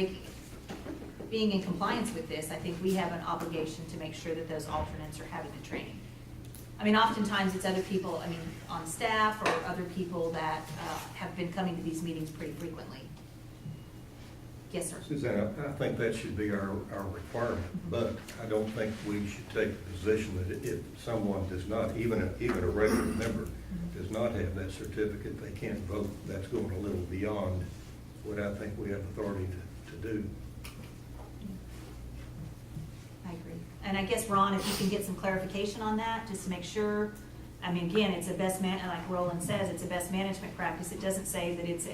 being in compliance with this, I think we have an obligation to make sure that those alternates are having the training. I mean, oftentimes it's other people, I mean, on staff or other people that have been coming to these meetings pretty frequently. Yes, sir. Susanna, I think that should be our requirement, but I don't think we should take the position that if someone does not, even a regular member, does not have that certificate, they can't vote. That's going a little beyond what I think we have authority to do. I agree. And I guess, Ron, if you can get some clarification on that, just to make sure, I mean, again, it's a like Roland says, it's a best management practice. It doesn't say that it's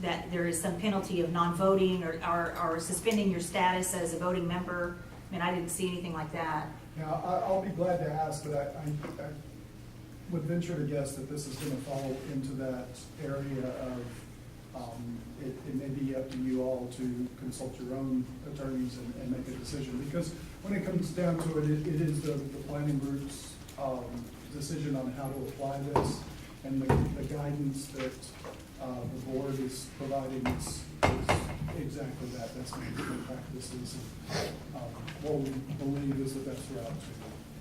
that there is some penalty of non-voting or suspending your status as a voting member. I mean, I didn't see anything like that. Now, I'll be glad to ask, but I would venture to guess that this is going to fall into that area of, it may be up to you all to consult your own attorneys and make a decision. Because when it comes down to it, it is the planning group's decision on how to apply this. And the guidance that the board is providing is exactly that. That's management practices. What we believe is the best route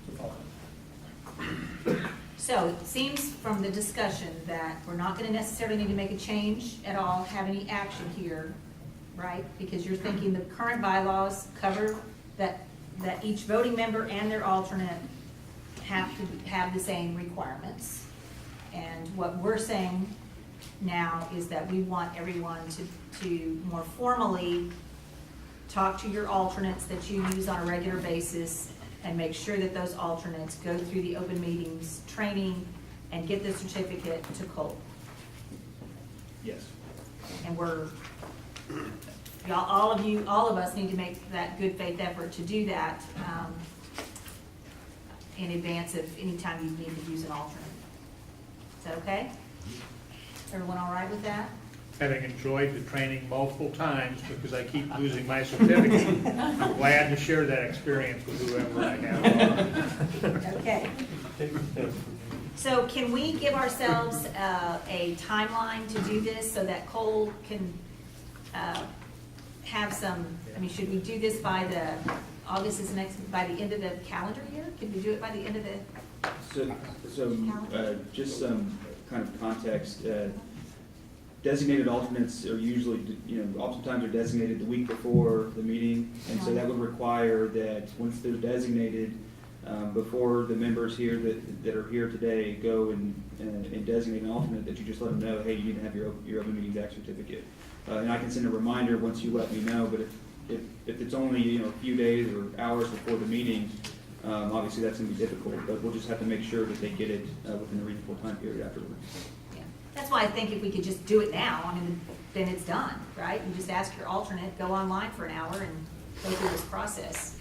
to follow. So it seems from the discussion that we're not going to necessarily need to make a change at all, have any action here, right? Because you're thinking the current bylaws cover that that each voting member and their alternate have to have the same requirements. And what we're saying now is that we want everyone to more formally talk to your alternates that you use on a regular basis and make sure that those alternates go through the open meetings training and get the certificate to Cole. Yes. And y'all, all of us need to make that good faith effort to do that in advance of any time you need to use an alternate. Is that okay? Everyone all right with that? Having enjoyed the training multiple times because I keep losing my certificate, I'm glad to share that experience with whoever I have. Okay. So can we give ourselves a timeline to do this so that Cole can have some, I mean, should we do this by August is by the end of the calendar year? Can we do it by the end of the? Just some kind of context. Designated alternates are usually, oftentimes are designated the week before the meeting, and so that would require that once they're designated, before the members here that are here today go and designate an alternate, that you just let them know, hey, you need to have your Open Meetings Act certificate. And I can send a reminder once you let me know, but if it's only a few days or hours before the meeting, obviously that's going to be difficult, but we'll just have to make sure that they get it within a reasonable time period afterwards. Yeah. That's why I think if we could just do it now, I mean, then it's done, right? You just ask your alternate, go online for an hour and go through this process.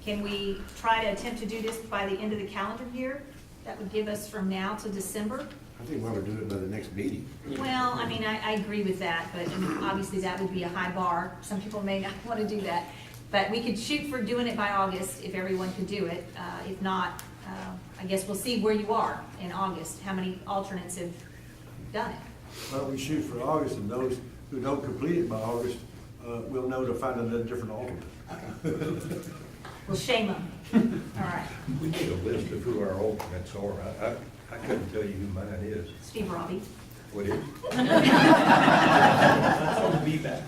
Can we try to attempt to do this by the end of the calendar year? That would give us from now to December. I think we ought to do it by the next meeting. Well, I mean, I agree with that, but I mean, obviously that would be a high bar. Some people may not want to do that. But we could shoot for doing it by August if everyone could do it. If not, I guess we'll see where you are in August, how many alternates have done it. Well, we shoot for August, and those who don't complete it by August, we'll know to find a different alternate. We'll shame them. All right. We need a list of who our alternates are. I couldn't tell you who mine is. Steve Robbie. What is? That's on the VBAC.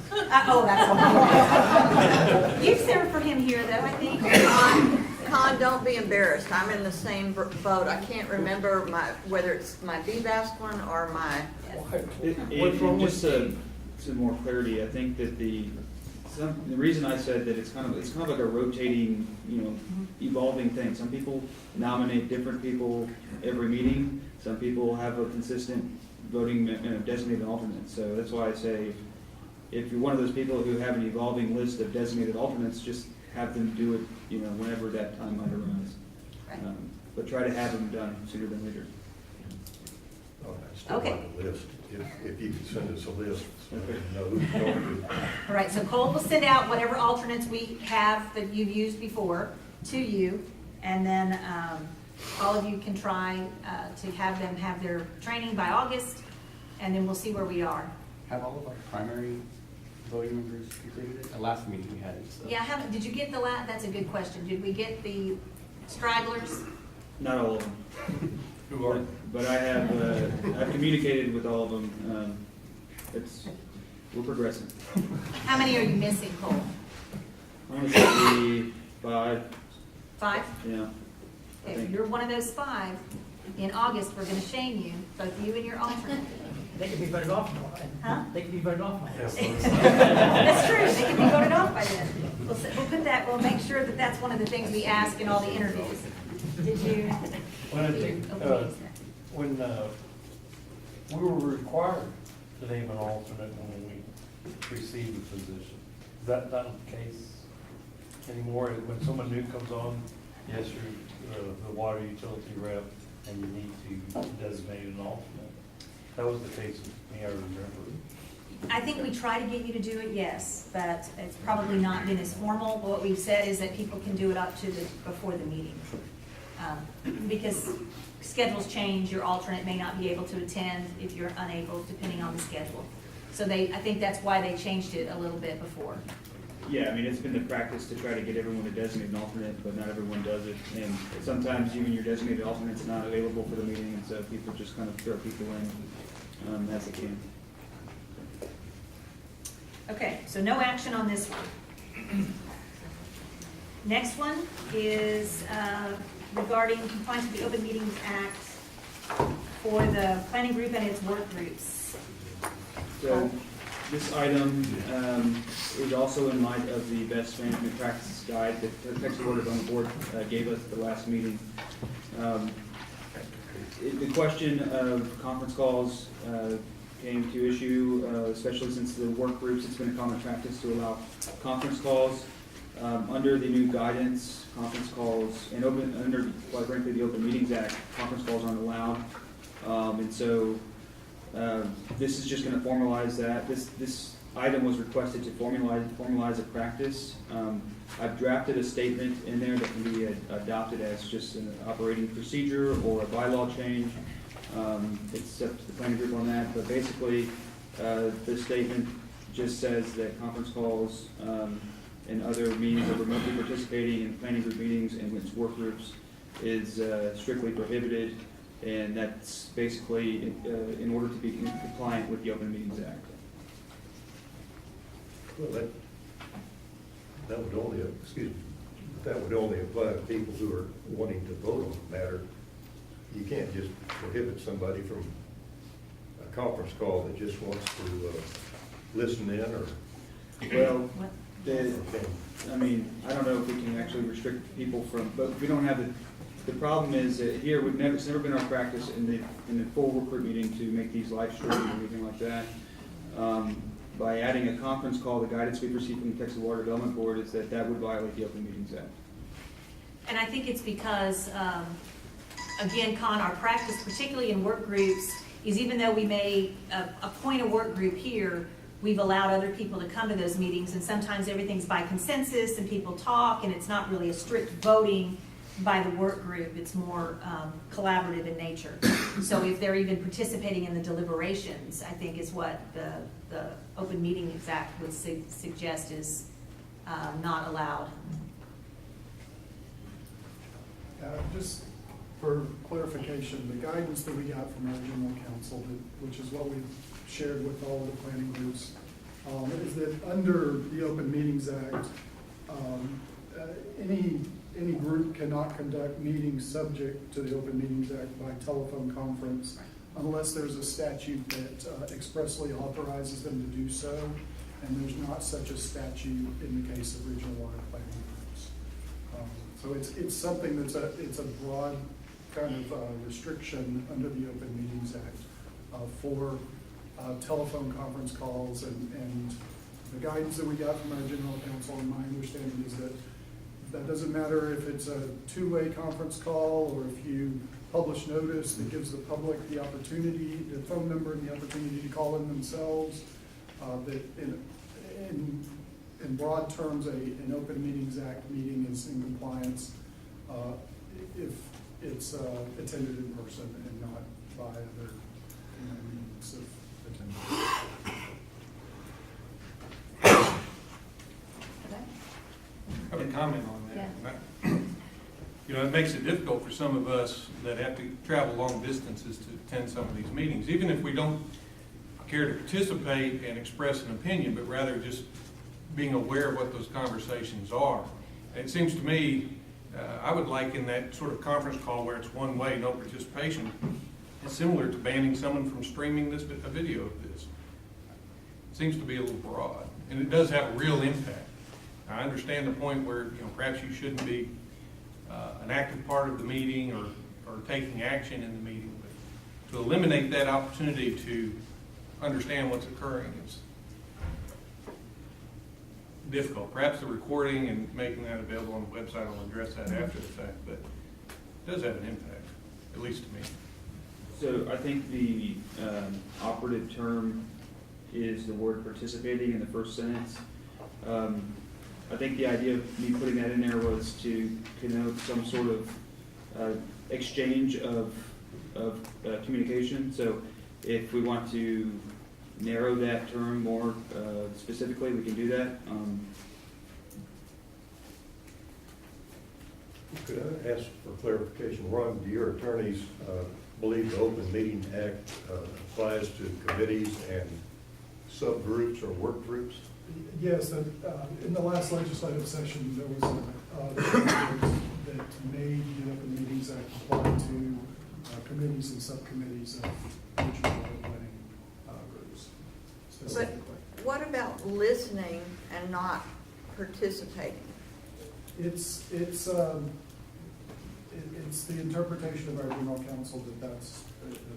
Oh, that's on. You've served for him here, though, I think. Con, don't be embarrassed. I'm in the same boat. I can't remember whether it's my VBAS one or my. Just some more clarity, I think that the reason I said that it's kind of like a rotating, evolving thing. Some people nominate different people every meeting. Some people have a consistent voting designated alternate. So that's why I say, if you're one of those people who have an evolving list of designated alternates, just have them do it, whenever that time might arise. Right. But try to have them done sooner than later. Oh, I still Okay. want a list, if you could send us a list, so we know who's going. All right, so Cole will send out whatever alternates we have that you've used before to you, and then all of you can try to have them have their training by August, and then we'll see where we are. Have all of our primary voting members completed it? The last meeting we had. So. Yeah, did you get that's a good question. Did we get the stragglers? Not all of them. Who are? But I have, I've communicated with all of them. We're progressing. How many are you missing, Cole? I want to say 5. 5? Yeah. If you're one of those 5, in August, we're gonna shame you, both you and your alternate. They could be voted off. Huh? They could be voted off. That's true, they can be voted off by then. We'll put that, we'll make sure that that's one of the things we ask in all the interviews. Did you? Well, I think, when we were required to name an alternate when we received the position, is that not the case anymore? When someone new comes on, yes, you're the water utility rep, and you need to designate an alternate. That was the case with me, I remember. I think we try to get you to do it, yes, but it's probably not been as formal. What we've said is that people can do it up to before the meeting. Because schedules change, your alternate may not be able to attend if you're unable, depending on the schedule. So I think that's why they changed it a little bit before. Yeah, I mean, it's been the practice to try to get everyone to designate an alternate, but not everyone does it. And sometimes even your designated alternate's not available for the meeting, and so people just kind of throw people in as they can. Okay, so no action on this one. Next one is regarding compliance with the Open Meetings Act for the planning group and its work groups. So this item is also in light of the best management practices guide that the Texas Water Development Board gave us at the last meeting. The question of conference calls came to issue, especially since the work groups, it's been a common practice to allow conference calls. Under the new guidance, conference calls, and under, quite frankly, the Open Meetings Act, conference calls aren't allowed. And so this is just going to formalize that. This item was requested to formalize a practice. I've drafted a statement in there that can be adopted as just an operating procedure or a bylaw change. It's up to the planning group on that, but basically the statement just says that conference calls and other means of remotely participating in planning group meetings and its work groups is strictly prohibited, and that's basically in order to be compliant with the Open Meetings Act. Well, that would only, that would only apply to people who are wanting to vote on the matter. You can't just prohibit somebody from a conference call that just wants to listen in or. Well, I mean, I don't know if we can actually restrict people from, but we don't have the problem is that here, it's never been our practice in the full work group meeting to make these live streams or anything like that. By adding a conference call, the guidance we've received from the Texas Water Development Board is that would violate the Open Meetings Act. And I think it's because, again, Con, our practice, particularly in work groups, is even though we may appoint a work group here, we've allowed other people to come to those meetings, and sometimes everything's by consensus and people talk, and it's not really a strict voting by the work group. It's more collaborative in nature. So if they're even participating in the deliberations, I think is what the Open Meetings Act would suggest is not allowed. Just for clarification, the guidance that we got from our general counsel, which is what we've shared with all of the planning groups, is that under the Open Meetings Act, any group cannot conduct meetings subject to the Open Meetings Act by telephone conference unless there's a statute that expressly authorizes them to do so, and there's not such a statute in the case of regional water planning groups. So it's something that's a broad kind of restriction under the Open Meetings Act for telephone conference calls, and the guidance that we got from our general counsel, and my understanding is that doesn't matter if it's a two-way conference call or if you publish notice that gives the public the opportunity, the phone number and the opportunity to call in themselves, that in broad terms, an Open Meetings Act meeting is in compliance if it's attended in person and not by other means of attendance. I have a comment on that. You know, it makes it difficult for some of us that have to travel long distances to attend some of these meetings, even if we don't care to participate and express an opinion, but rather just being aware of what those conversations are. And it seems to me, I would liken that sort of conference call where it's one way, no participation, is similar to banning someone from streaming a video of this. It seems to be a little broad, and it does have a real impact. I understand the point where, you know, perhaps you shouldn't be an active part of the meeting or taking action in the meeting, but to eliminate that opportunity to understand what's occurring is difficult. Perhaps the recording and making that available on the website will address that after the fact, but it does have an impact, at least to me. So I think the operative term is the word participating in the first sentence. I think the idea of me putting that in there was to connote some sort of exchange of communication. So if we want to narrow that term more specifically, we can do that. Could I ask for clarification? Ron, do your attorneys believe the Open Meeting Act applies to committees and subgroups or work groups? Yes, in the last legislative session, there was a that made the Open Meetings Act apply to committees and subcommittees of regional water planning groups But specifically. what about listening and not participating? It's the interpretation of our general counsel that's prohibited.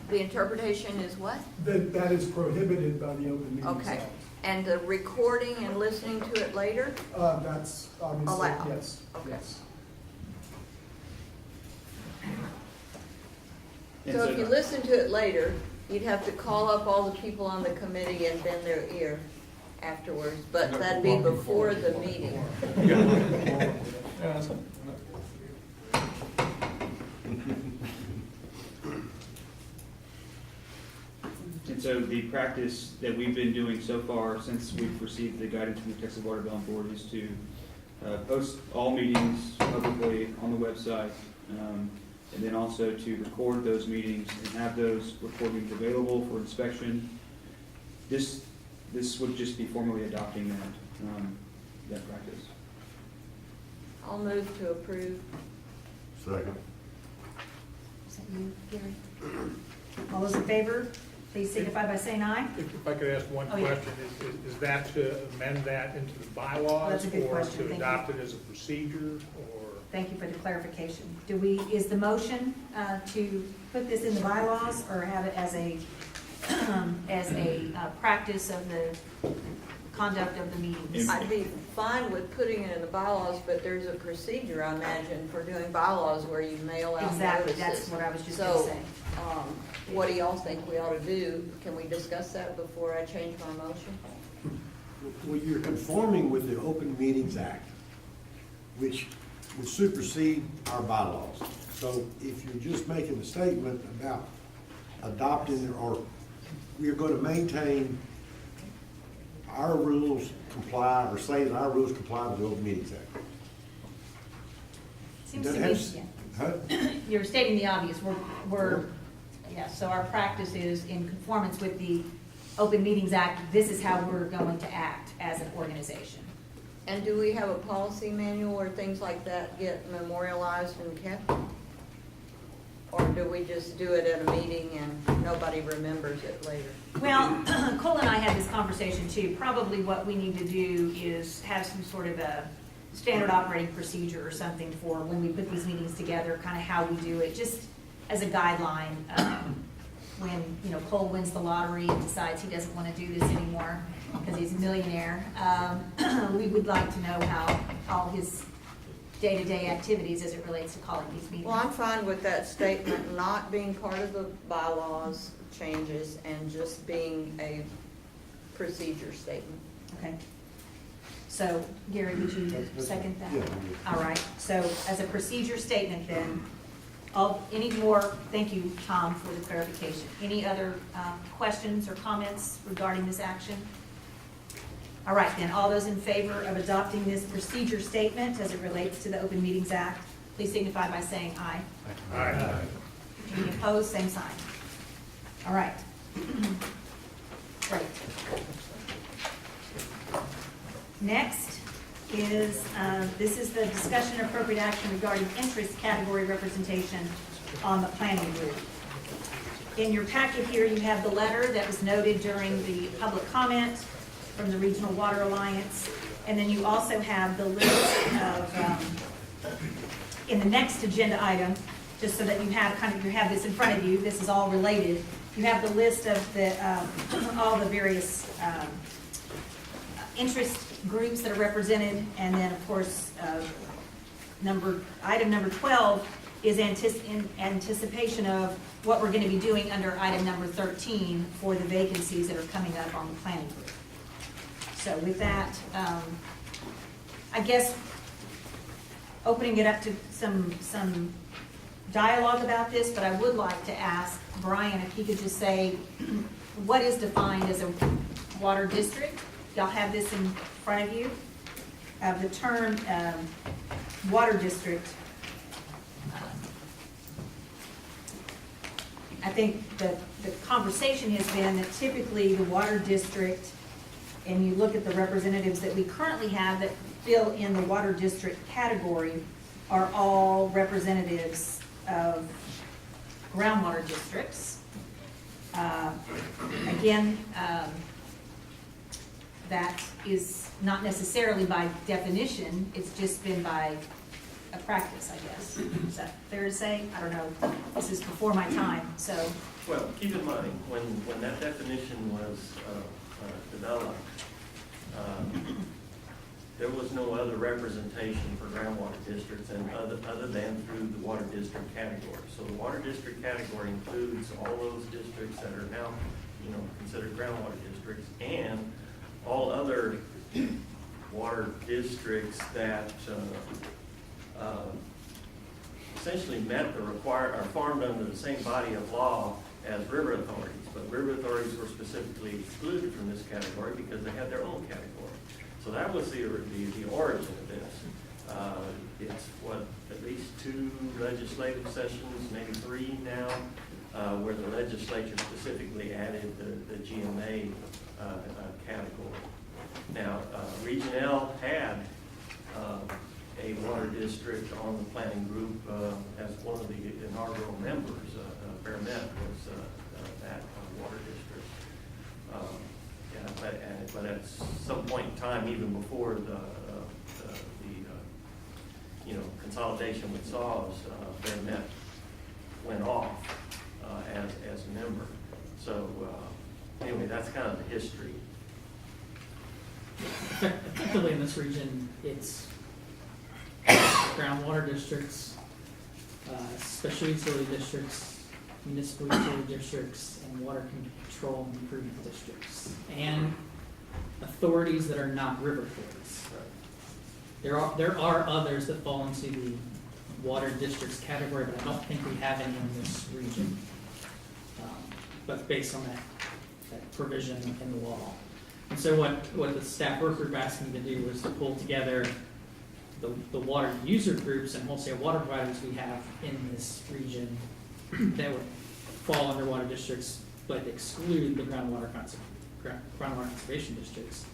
The interpretation is what? That is prohibited by the Open Meetings Okay. Act. And the recording and listening to it later? That's obviously, Allowed. yes, Okay. yes. And So if you listen to it later, you'd have to call up all the people on the committee and bend their ear afterwards, but that'd be before the meeting. And so the practice that we've been doing so far since we've received the guidance from the Texas Water Development Board is to post all meetings publicly on the website, and then also to record those meetings and have those recordings available for inspection. This would just be formally adopting that practice. I'll move to approve. Second. Is that you, Gary? All those in favor, please signify by saying aye. If I could ask one Oh, yeah. question, is that to amend that into the bylaws? That's a good question. Or to Thank adopt it as a procedure, or? Thank you for the clarification. Is the motion to put this in the bylaws or have it as a, practice of the conduct of the meetings? I'd be fine with putting it in the bylaws, but there's a procedure, I imagine, for doing bylaws where you mail out Exactly, notices. that's what I was just gonna say. So, what do y'all think we ought to do? Can we discuss that before I change my motion? Well, you're conforming with the Open Meetings Act, which would supersede our bylaws. So if you're just making a statement about adopting or we're going to maintain our rules comply, or say that our rules comply with the Open Meetings Act. Seems to That me, has- yeah. Huh? You're stating the obvious. Yeah, so our practice is in conformance with the Open Meetings Act. This is how we're going to act as an organization. And do we have a policy manual where things like that get memorialized and kept? Or do we just do it at a meeting and nobody remembers it later? Well, Cole and I had this conversation too. Probably what we need to do is have some sort of a standard operating procedure or something for when we put these meetings together, kind of how we do it, just as a guideline. When, Cole wins the lottery and decides he doesn't want to do this anymore because he's a millionaire, we would like to know how all his day-to-day activities as it relates to calling these meetings. Well, I'm fine with that statement not being part of the bylaws changes and just being a procedure statement. Okay. So, Gary, would you second that? Yeah. All right, so as a procedure statement then, thank you, Tom, for the clarification. Any other questions or comments regarding this action? All right, then, all those in favor of adopting this procedure statement as it relates to the Open Meetings Act, please signify by saying aye. Aye. Any opposed, same sign. All right. Great. Next is, this is the discussion of appropriate action regarding interest category representation on the planning group. In your packet here, you have the letter that was noted during the public comment from the Regional Water Alliance, and then you also have the list of, in the next agenda item, just so that you have this in front of you, this is all related. You have the list of all the various interest groups that are represented, and then, of course, item number 12 is in anticipation of what we're going to be doing under item number 13 for the vacancies that are coming up on the planning group. So with that, I guess opening it up to some dialogue about this, but I would like to ask Brian if he could just say what is defined as a water district. Y'all have this in front of you. The term water district I think the conversation has been that typically the water district, and you look at the representatives that we currently have that fill in the water district category, are all representatives of groundwater districts. Again, that is not necessarily by definition, it's just been by a practice, I guess. Is that fair to say? I don't know. This is before my time, so. Well, keep in mind, when that definition was developed, there was no other representation for groundwater districts and other than through the water district category. So the water district category includes all those districts that are now, considered groundwater districts, and all other water districts that essentially met the are formed under the same body of law as river authorities. But river authorities were specifically excluded from this category because they had their own category. So that was the origin of this. It's at least 2 legislative sessions, maybe 3 now, where the legislature specifically added the GMA category. Now, Region L had a water district on the planning group as one of the inaugural members. Fairmet was that water district. But at some point in time, even before the consolidation with SAWS, Fairmet went off as a member. So anyway, that's kind of the history. Effectively in this region, it's groundwater districts, special utility districts, municipal utility districts, and water control and improvement districts, and authorities that are not river authorities. There are others that fall into the water districts category, but I don't think we have any in this region. But based on that provision in the law. And so what the staff work group asked me to do was to pull together the water user groups and wholesale water providers we have in this region that would fall under water districts, but exclude the groundwater conservation districts.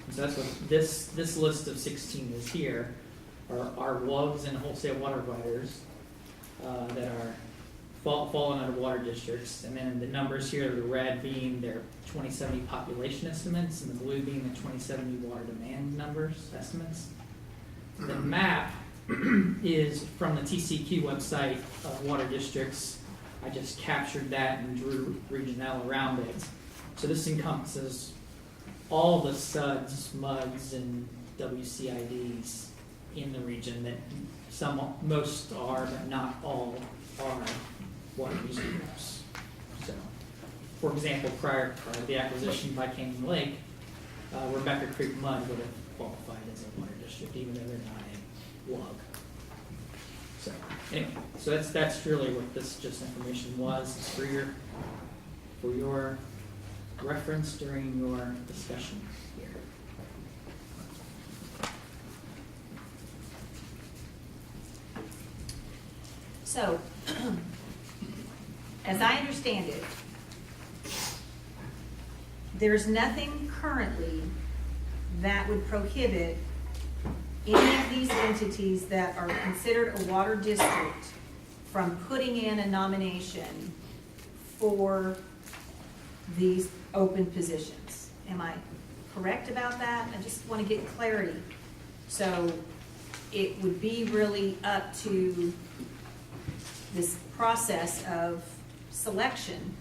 And so that's what this list of 16 is here, are WUGs and wholesale water providers that are falling under water districts. And then the numbers here, the red being their 2070 population estimates, and the blue being the 2070 water demand estimates. The map is from the TCQ website of water districts. I just captured that and drew Region L around it. So this encompasses all the SUDs, MUDs, and WCIDs in the region that most are, but not all are water user groups. So, for example, prior to the acquisition by Canyon Lake, Rebecca Creek Mud would have qualified as a water district, even though they're not a WUG. So, anyway, so that's really what this just information was. It's for your reference during your discussion here. So, as I understand it, there's nothing currently that would prohibit any of these entities that are considered a water district from putting in a nomination for these open positions. Am I correct about that? I just want to get clarity. So it would be really up to this process of selection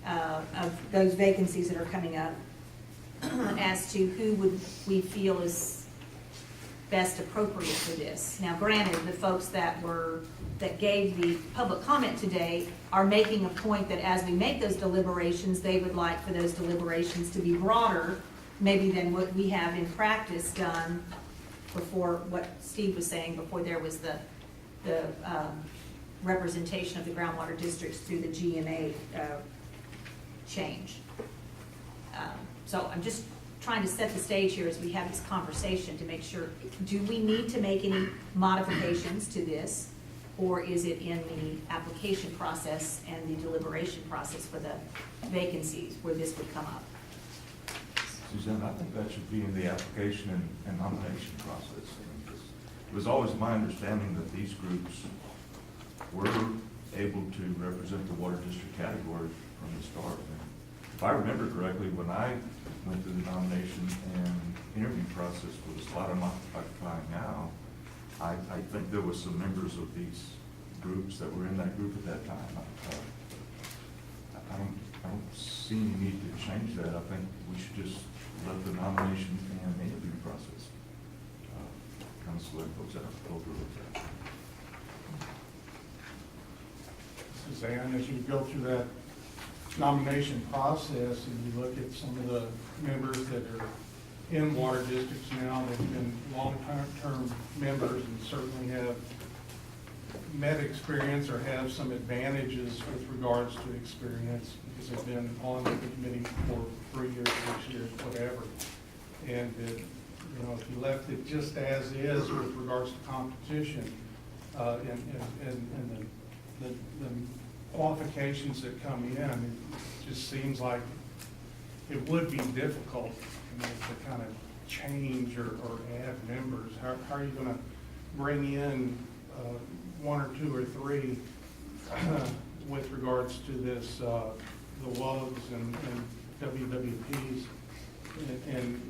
of those vacancies that are coming up as to who would we feel is best appropriate for this. Now, granted, the folks that gave the public comment today are making a point that as we make those deliberations, they would like for those deliberations to be broader, maybe than what we have in practice done before, what Steve was saying, before there was the representation of the groundwater districts through the GMA change. So I'm just trying to set the stage here as we have this conversation to make sure, do we need to make any modifications to this? Or is it in the application process and the deliberation process for the vacancies where this would come up? Suzanne, I think that should be in the application and nomination process. It was always my understanding that these groups were able to represent the water district category from the start. And if I remember correctly, when I went through the nomination and interview process for the slot I'm occupying now, I think there was some members of these groups that were in that group at that time. I don't see any need to change that. I think we should just let the nomination and interview process kind of select those out, filter those out. Suzanne, as you go through that nomination process and you look at some of the members that are in water districts now, they've been long-term members and certainly have met experience or have some advantages with regards to experience because they've been on the committee for 3 years, 6 years, whatever. And that, you know, if you left it just as is with regards to competition and the qualifications that come in, it just seems like it would be difficult, you know, to kind of change or add members. How are you going to bring in one or two or three with regards to this, the WUGs and WWPs and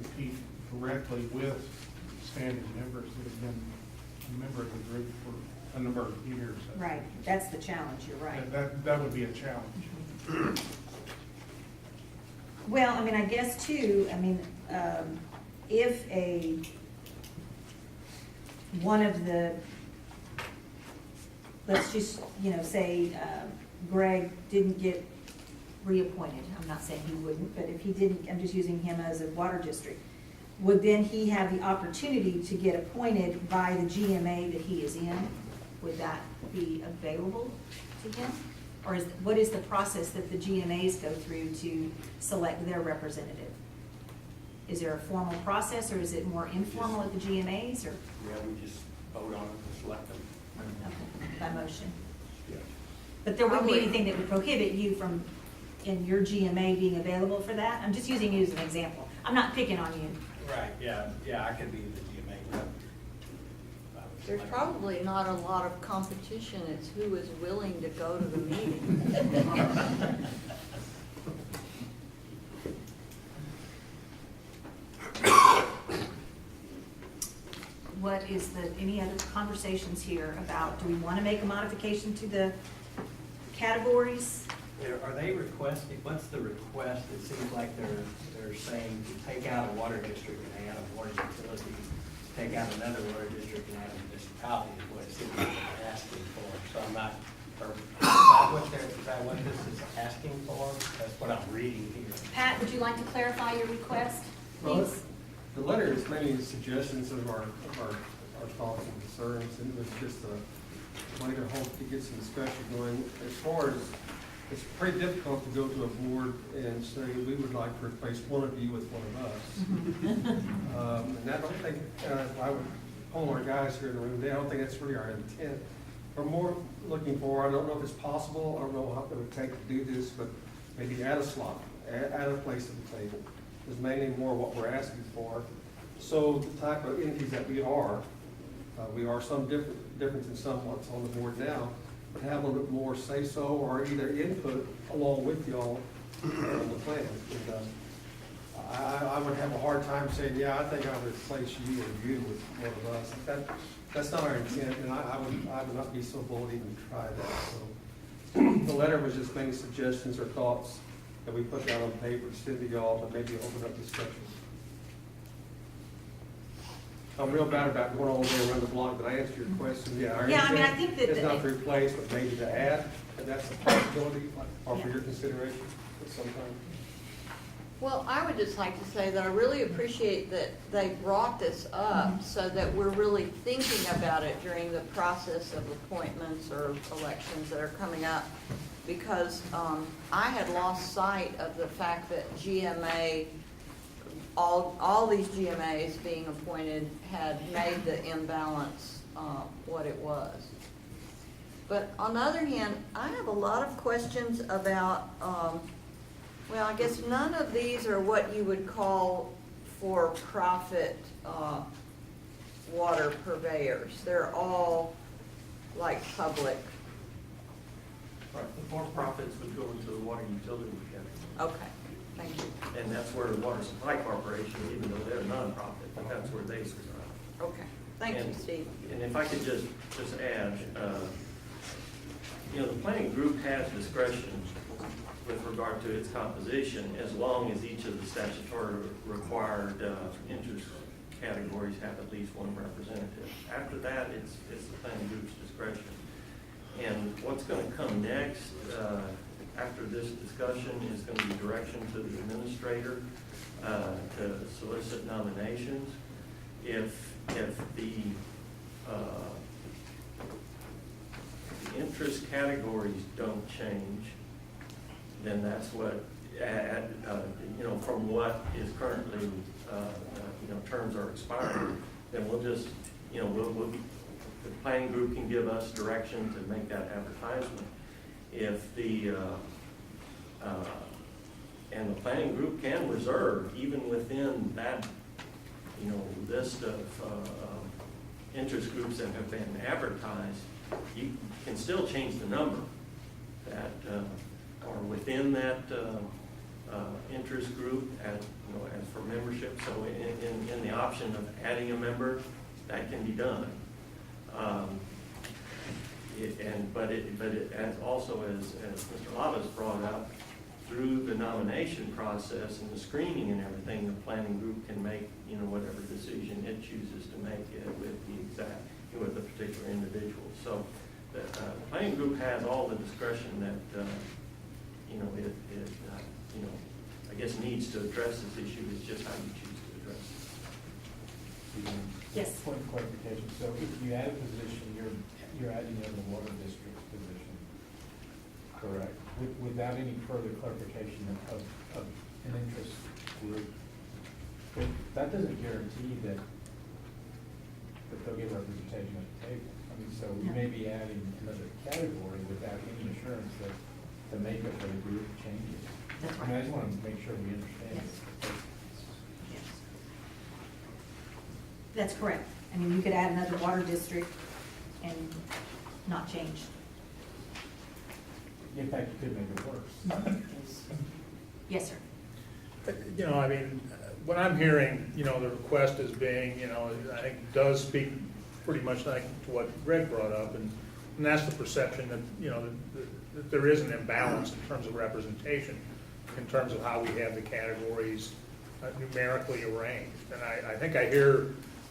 compete directly with standing members that have been a member of the group for a number of years? Right, that's the challenge, you're right. That would be a challenge. Well, I mean, I guess too, I mean, if one of the, let's just, you know, say Greg didn't get reappointed, I'm not saying he wouldn't, but if he didn't, I'm just using him as a water district, would then he have the opportunity to get appointed by the GMA that he is in? Would that be available to him? Or what is the process that the GMAs go through to select their representative? Is there a formal process or is it more informal at the GMAs or? Yeah, we just vote on it and select them. Okay, by motion. But there wouldn't be anything that would prohibit you from, in your GMA being available for that? I'm just using you as an example. I'm not picking on you. Right, yeah, I could be the GMA rep. There's probably not a lot of competition, it's who is willing to go to the meeting. What is any other conversations here about, do we want to make a modification to the categories? Are they requesting, what's the request? It seems like they're saying to take out a water district and add a water utility, take out another water district and add a municipality is what it seems like they're asking for. So I'm not, or is that what this is asking for? That's what I'm reading here. Pat, would you like to clarify your request, please? The letter is many suggestions of our thoughts and concerns, and it was just a way to hope to get some discussion going. As far as, it's pretty difficult to go to a board and say, we would like to replace one of you with one of us. And I don't think, I would poll our guys here in the room today, I don't think that's really our intent. We're more looking for, I don't know if it's possible, I don't know how it would take to do this, but maybe add a slot, add a place at the table is mainly more what we're asking for. So the type of entities that we are some different than some what's on the board now, but have a little bit more say-so or either input along with y'all on the plan. And, I would have a hard time saying, yeah, I think I would replace you or you with one of us. That's not our intent, and I would not be so bold to even try that. So the letter was just many suggestions or thoughts that we put down on paper to send to y'all to maybe open up discussion. I'm real bad about going all the way around the block, but I answered your question. Yeah, our Yeah, I mean, I intent think that is not to replace, but maybe to add, and that's a possibility, or for your consideration at some time. Well, I would just like to say that I really appreciate that they brought this up so that we're really thinking about it during the process of appointments or elections that are coming up. Because I had lost sight of the fact that GMA, all these GMAs being appointed had made the imbalance what it was. But on the other hand, I have a lot of questions about, well, I guess none of these are what you would call for-profit water purveyors. They're all like public. Right, the for-profits would go into the water utility category. Okay, thank you. And that's where the Water Supply Corporation, even though they're nonprofit, but that's where they reside. Okay, thank you, Steve. And if I could just add, you know, the planning group has discretion with regard to its composition, as long as each of the statutory required interest categories have at least one representative. After that, it's the planning group's discretion. And what's going to come next after this discussion is going to be direction to the administrator to solicit nominations. If the interest categories don't change, then that's what, you know, from what is currently, you know, terms are expiring, then we'll just, you know, the planning group can give us direction to make that advertisement. If the, and the planning group can reserve, even within that, you know, list of interest groups that have been advertised, you can still change the number that are within that interest group as, you know, as for membership. So in the option of adding a member, that can be done. But it as also as Mr. Lava's brought up, through the nomination process and the screening and everything, the planning group can make, you know, whatever decision it chooses to make it with the exact, with the particular individual. So the planning group has all the discretion that, you know, it you know, I guess needs to address this issue. It's just how you choose to address it. Yes. Point of clarification, so if you add a position, you're adding in the water district position, correct? Without any further clarification of an interest group, but that doesn't guarantee that they'll get representation at the table. I mean, so we may be adding another category without any assurance that the makeup of the group changes. That's I mean, I just want to make sure we understand. Yes. Yes. That's correct. I mean, you could add another water district and not change. In fact, you could make it worse. Yes, sir. You know, I mean, what I'm hearing, you know, the request as being, you know, I think does speak pretty much like to what Greg brought up, and that's the perception that, you know, that there is an imbalance in terms of representation, in terms of how we have the categories numerically arranged. And I think I hear,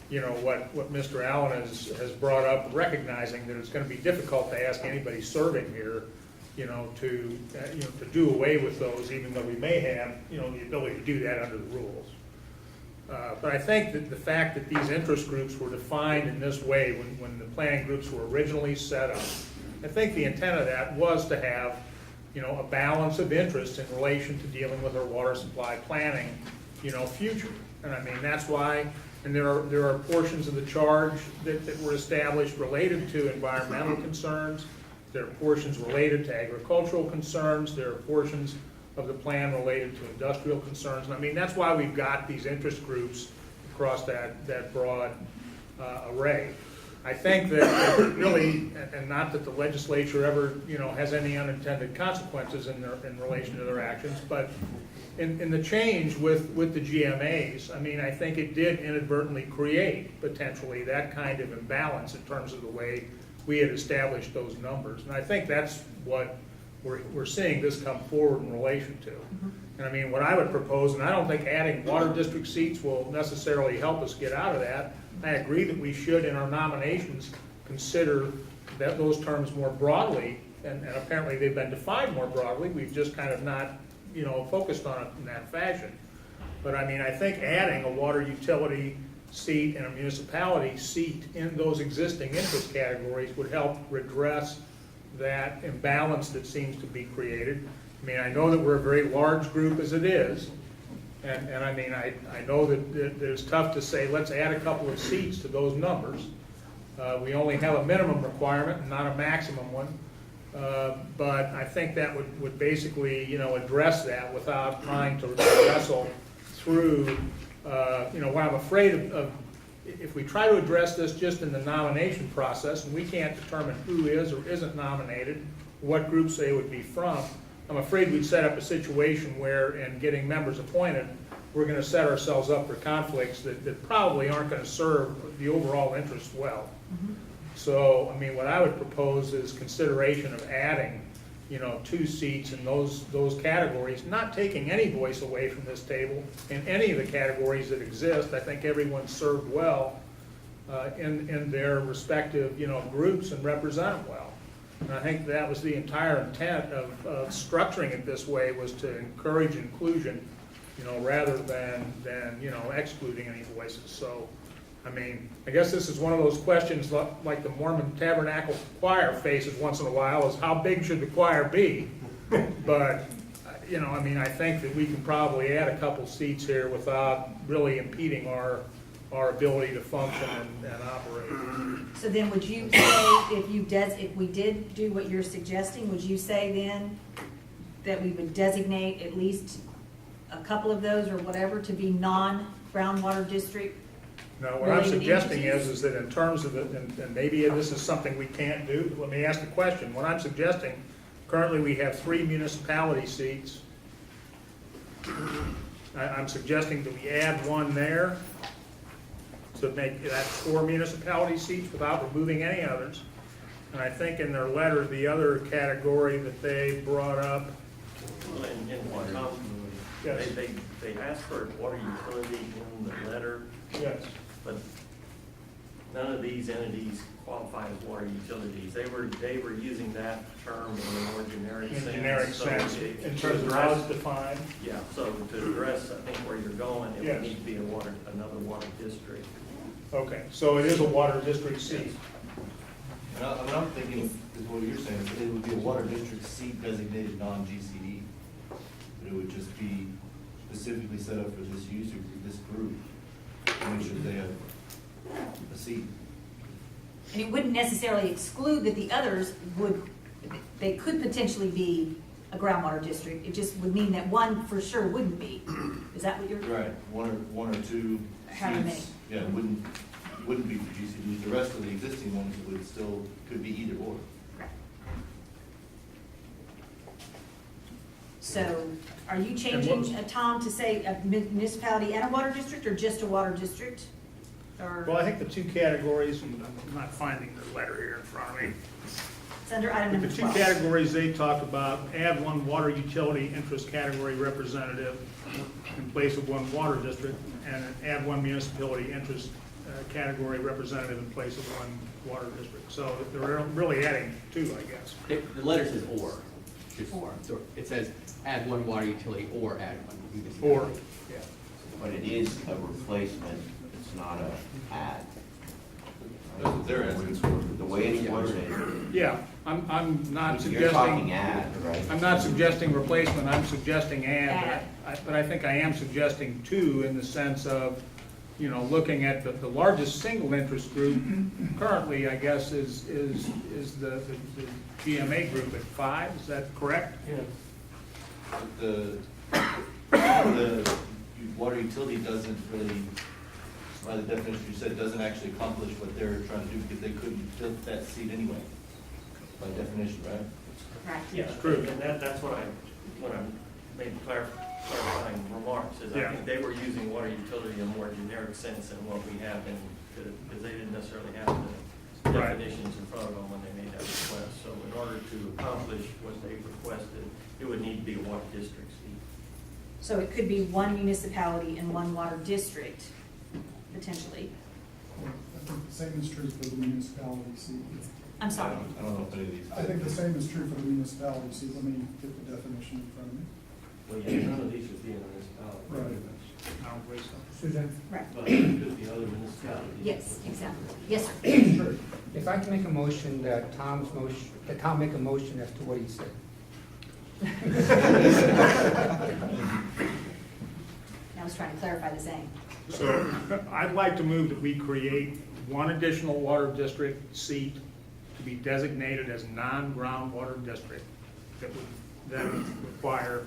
you know, what Mr. Allen has brought up, recognizing that it's going to be difficult to ask anybody serving here, you know, to do away with those, even though we may have, you know, the ability to do that under the rules. But I think that the fact that these interest groups were defined in this way when the planning groups were originally set up, I think the intent of that was to have, you know, a balance of interest in relation to dealing with our water supply planning, you know, future. And I mean, that's why, and there are portions of the charge that were established related to environmental concerns. There are portions related to agricultural concerns. There are portions of the plan related to industrial concerns. And I mean, that's why we've got these interest groups across that broad array. I think that really, and not that the legislature ever, you know, has any unintended consequences in relation to their actions, but in the change with the GMAs, I mean, I think it did inadvertently create potentially that kind of imbalance in terms of the way we had established those numbers. And I think that's what we're seeing this come forward in relation to. And I mean, what I would propose, and I don't think adding water district seats will necessarily help us get out of that. I agree that we should, in our nominations, consider that those terms more broadly, and apparently they've been defined more broadly. We've just kind of not, you know, focused on it in that fashion. But I mean, I think adding a water utility seat and a municipality seat in those existing interest categories would help redress that imbalance that seems to be created. I mean, I know that we're a very large group as it is, and I mean, I know that it's tough to say, let's add a couple of seats to those numbers. We only have a minimum requirement and not a maximum one. But I think that would basically, address that without trying to wrestle through, what I'm afraid of, if we try to address this just in the nomination process, and we can't determine who is or isn't nominated, what groups they would be from, I'm afraid we'd set up a situation where, in getting members appointed, we're gonna set ourselves up for conflicts that probably aren't gonna serve the overall interest well. So, I mean, what I would propose is consideration of adding, 2 seats in those categories, not taking any voice away from this table in any of the categories that exist. I think everyone's served well in their respective, groups and represent them well. And I think that was the entire intent of structuring it this way, was to encourage inclusion, rather than excluding any voices. So, I mean, I guess this is one of those questions like the Mormon Tabernacle choir faces once in a while, is how big should the choir be? But, I think that we can probably add a couple seats here without really impeding our ability to function and operate. So then would you say, if we did do what you're suggesting, would you say then that we would designate at least a couple of those or whatever to be non-groundwater district? No, what I'm related suggesting entities? is that in terms of it, and maybe this is something we can't do, but let me ask the question. What I'm suggesting, currently we have 3 municipality seats. I'm suggesting that we add 1 there to make that 4 municipality seats without removing any others. And I think in their letter, the other category that they brought up. Yes. They asked for water utility in the letter. Yes. But none of these entities qualify as water utilities. They were using that term in a more generic sense. In generic sense, in terms of how it's defined. Yeah, so to address, I think, where you're going, it Yes. would need to be another water district. Okay, so it is a water district seat. And I'm thinking, is what you're saying, is it would be a water district seat designated non-GCD. But it would just be specifically set up for this user, this group, to make sure they have a seat. And it wouldn't necessarily exclude that the others they could potentially be a groundwater district. It just would mean that 1 for sure wouldn't be. Is that what you're? Right, one or 2 How to seats, yeah, wouldn't be for GCDs. The rest of the existing ones could be either or. So are you changing, Tom, to say a municipality and a water district, or just a water district? Or Well, I think the 2 categories, and I'm not finding the letter here in front of me. it's under item number The 2 12. categories they talked about, add 1 water utility interest category representative in place of 1 water district, and add 1 municipality interest category representative in place of 1 water district. So they're really adding 2, I guess. The letter says or. Or. So it says add 1 water utility or add 1 municipality. Or, yeah. But it is a replacement, it's not a add. That's what they're asking for. The way it's worded. Yeah, I'm not You're talking suggesting, add, right? I'm not suggesting replacement, I'm suggesting add. But I think I am suggesting 2 in the sense of, looking at the largest single interest group currently, I guess, is the GMA group at 5, is that correct? Yeah. The water utility doesn't really, by the definition you said, doesn't actually accomplish what they're trying to do because they couldn't fill that seat anyway, by definition, right? Right. Yeah, true. And that's what I made clarifying remarks, is I think they were using water utility in a more generic sense than what we have because they didn't necessarily have the definitions in front of them when they made that request. So in order to accomplish what they requested, it would need to be a water district seat. So it could be 1 municipality and 1 water district, potentially. I think the same is true for the municipality seat. I'm sorry. I don't know if any of these. I think the same is true for the municipality seat. Let me get the definition in front of me. Well, yeah, none of these would be in a municipality. Right. I don't believe so. Suzanne? Right. But it could be other municipalities. Yes, exactly. Yes, sir. If I can make a motion that Tom make a motion as to what he said. I was trying to clarify the same. So I'd like to move that we create one additional water district seat to be designated as non-groundwater district that would then require,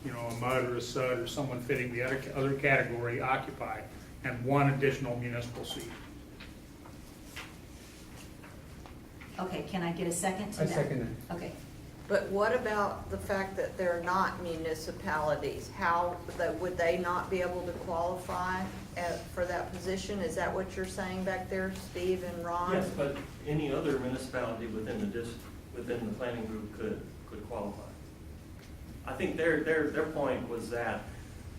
you know, a MUD or a SUD or someone fitting the other category occupy, and one additional municipal seat. Okay, can I get a second to I that? second Okay. But what about the fact that they're not municipalities? How, would they not be able to qualify for that position? Is that what you're saying back there, Steve and Ron? Yes, but any other municipality within within the planning group could qualify. I think their point was that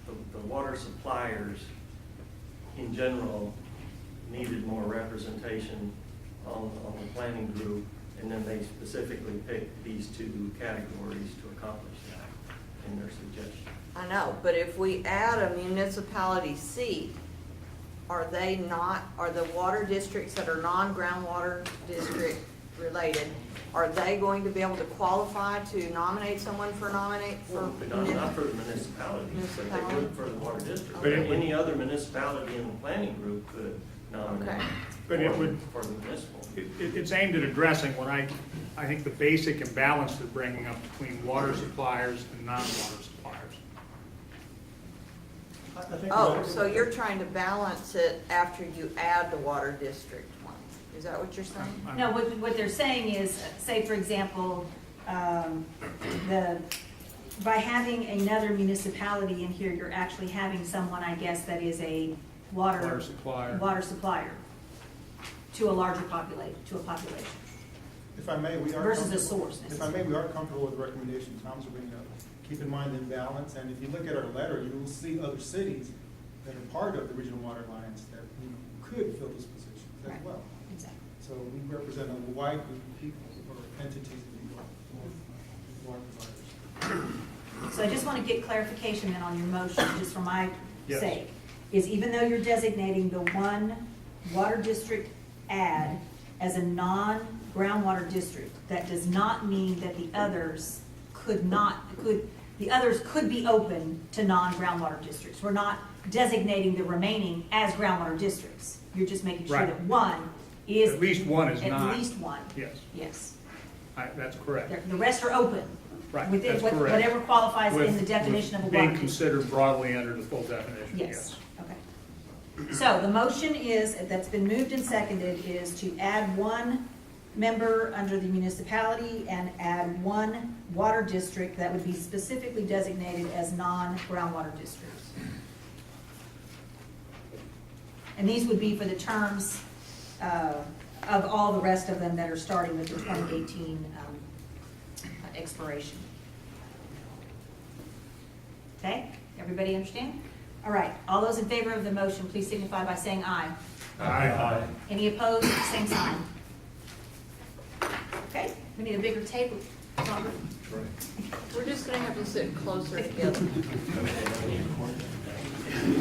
the water suppliers in general needed more representation on the planning group, and then they specifically picked these two categories to accomplish that in their suggestion. I know, but if we add a municipality seat, are the water districts that are non-groundwater district related, are they going to be able to qualify to nominate someone for Not for the municipalities, but they would for the water district. But it would- Any other municipality in the planning group could nominate Okay. But it would- for the municipal. It's aimed at addressing what I think the basic imbalance they're bringing up between water suppliers and non-water suppliers. Oh, so you're trying to balance it after you add the water district one? Is that what you're saying? No, what they're saying is, say for example, by having another municipality in here, you're actually having someone, I guess, that is a water supplier to a larger population, If I may, we are. Versus a source, If I may, we are comfortable with the recommendation Tom's bringing up. Keep in mind the imbalance, and if you look at our letter, you will see other cities that are part of the Regional Water Alliance that, you know, could fill this position as Right. well. Exactly. So we represent a wide group of people or entities in water providers. So I just want to get clarification then on your motion, just for my Yes. sake, is even though you're designating the one water district ad as a non-groundwater district, that does not mean that the others could be open to non-groundwater districts. We're not designating the remaining as groundwater districts. You're just making sure Right. that one is. At least one is At not. least one. Yes, Yes. that's correct. The rest are open. Right, Within that's correct. whatever qualifies in With- the definition of a with water being district. considered broadly under the full definition, Yes, yes. okay. So the motion is, that's been moved and seconded, is to add one member under the municipality and add one water district that would be specifically designated as non-groundwater districts. And these would be for the terms of all the rest of them that are starting with the 2018 expiration. Okay, everybody understand? All right, all those in favor of the motion, please signify by saying aye. Aye. Any opposed, same sign. Okay, we need a bigger table, Robert. We're just gonna have to sit closer together.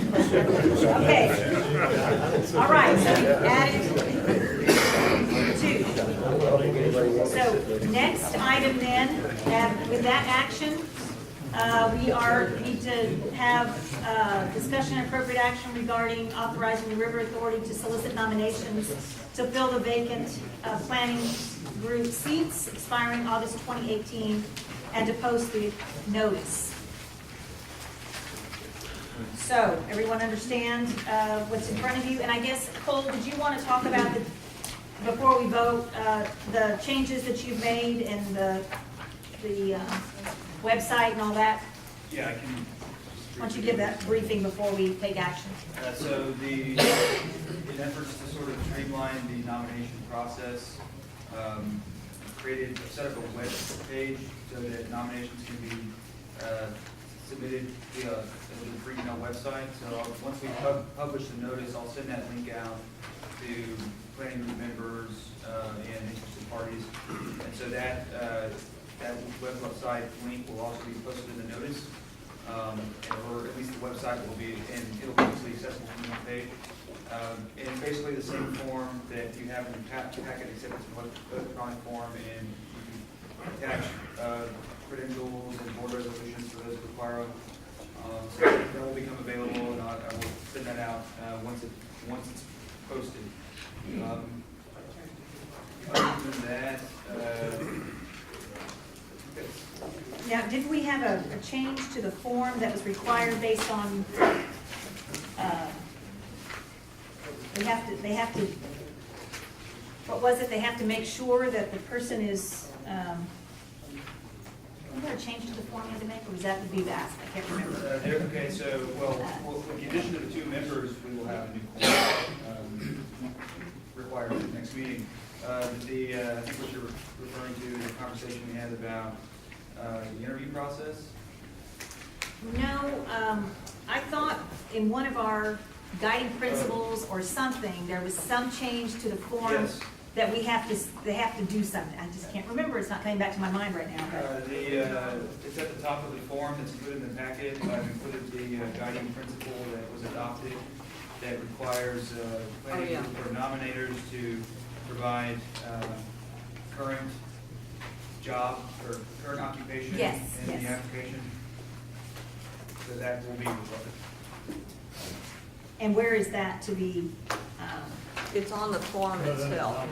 Okay. All right, so we added two. So next item then, with that action, we need to have discussion and appropriate action regarding authorizing the River Authority to solicit nominations to fill the vacant planning group seats expiring August 2018 and to post the notice. So, everyone understand what's in front of you? And I guess, Cole, did you want to talk about, before we vote, the changes that you've made and the website and all that? Yeah, I can. Why don't you give that briefing before we take action? So in efforts to sort of streamline the nomination process, set up a web page so that nominations can be submitted via the free email website. So once we publish the notice, I'll send that link out to planning group members and interested parties. And so that website link will also be posted in the notice. Or at least the website will be, and it'll be easily accessible from the page. And it's basically the same form that you have in your packet, except it's an electronic form, and you can attach credentials and board resolutions for those who require them. So that will become available, and I will send that out once it's posted. change to the form that was required based on, they have to, what was it? They have to make sure that the person is, was there a change to the form you had to make, or was that the BVAS? I can't remember. Okay, so, in addition to the 2 members, we will have a new quorum required for the next meeting. I think what you're referring to is a conversation we had about the interview process. No, I thought in one of our guiding principles or something, there was some change to the form Yes. that they have to do something. I just can't remember, it's not coming back to my mind right now. but- It's at the top of the form that's included in the packet. I've included the guiding principle that was adopted that requires planning yeah. group or nominators to provide current job or current occupation Yes, in yes. the application. So that will be required. And where is that to be, It's on the form itself. On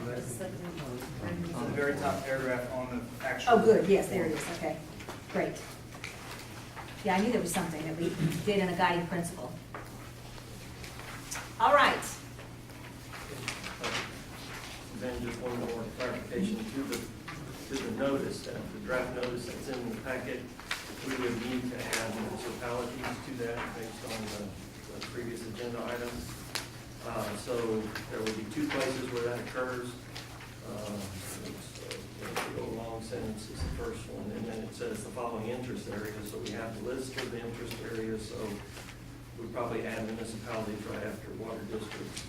the very top paragraph on the actual. oh, good, yes, there it is, okay, great. Yeah, I knew there was something that we did in a guiding principle. All right, Then just one more clarification to the notice, that the draft notice that's in the packet, we would need to add municipalities to that based on the previous agenda items. So there will be 2 places where that occurs. The long sentence is the first one, and then it says the following interest areas, so we have the list of the interest areas, so we probably add municipalities right after water districts.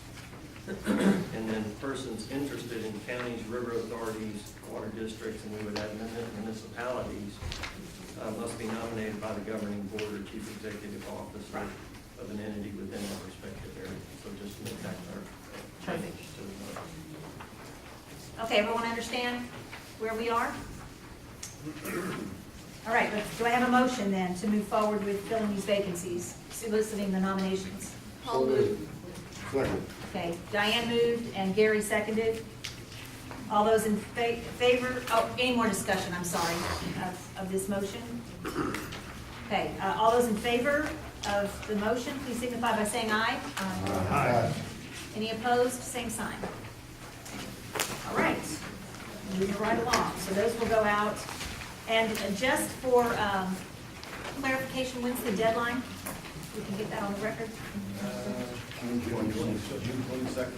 And then persons interested in counties, river authorities, water districts, and we would add municipalities, must be nominated by the governing board or chief executive officer of an entity within our respective area. So just to make that clear. Perfect. Okay, everyone understand where we are? All right, do I have a motion then to move forward with filling these vacancies, soliciting the nominations? I'll move. Second. Okay, Diane moved and Gary seconded. All those in favor, oh, any more discussion, I'm sorry, of this motion? Okay, all those in favor of the motion, please signify by saying aye. Aye. Any opposed, same sign. All right, moving right along. So those will go out. And just for clarification, when's the deadline? We can get that on the record? June 22nd.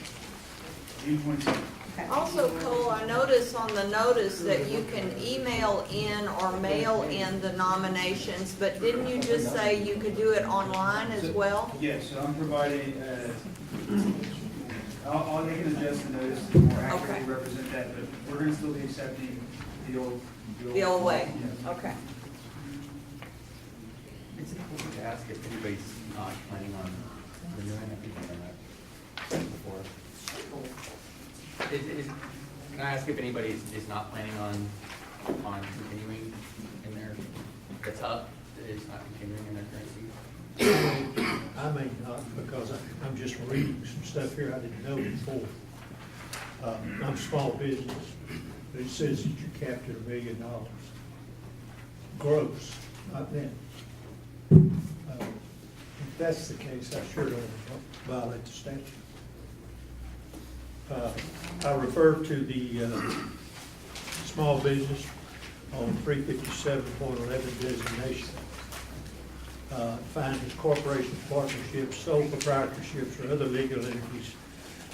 June 22nd. Okay. Also, Cole, I notice on the notice that you can email in or mail in the nominations, but didn't you just say you could do it online as well? Yes, so I'm providing, I'll make an adjust the notice to more accurately Okay. represent that, but we're gonna still be accepting the old. The old way? Yes. Okay. Is it important to ask if anybody's not planning on renewing? I think I've done that before. Can I ask if anybody is not planning on continuing in their, that's up, is not continuing in their current seat? I may not, because I'm just reading some stuff here I didn't know before. I'm small business, but it says that you're capped at $1 million. Gross, not net. If that's the case, I sure don't violate the statute. I refer to the small business on 357.11 designation. Find that corporations, partnerships, sole proprietorships, or other legal entities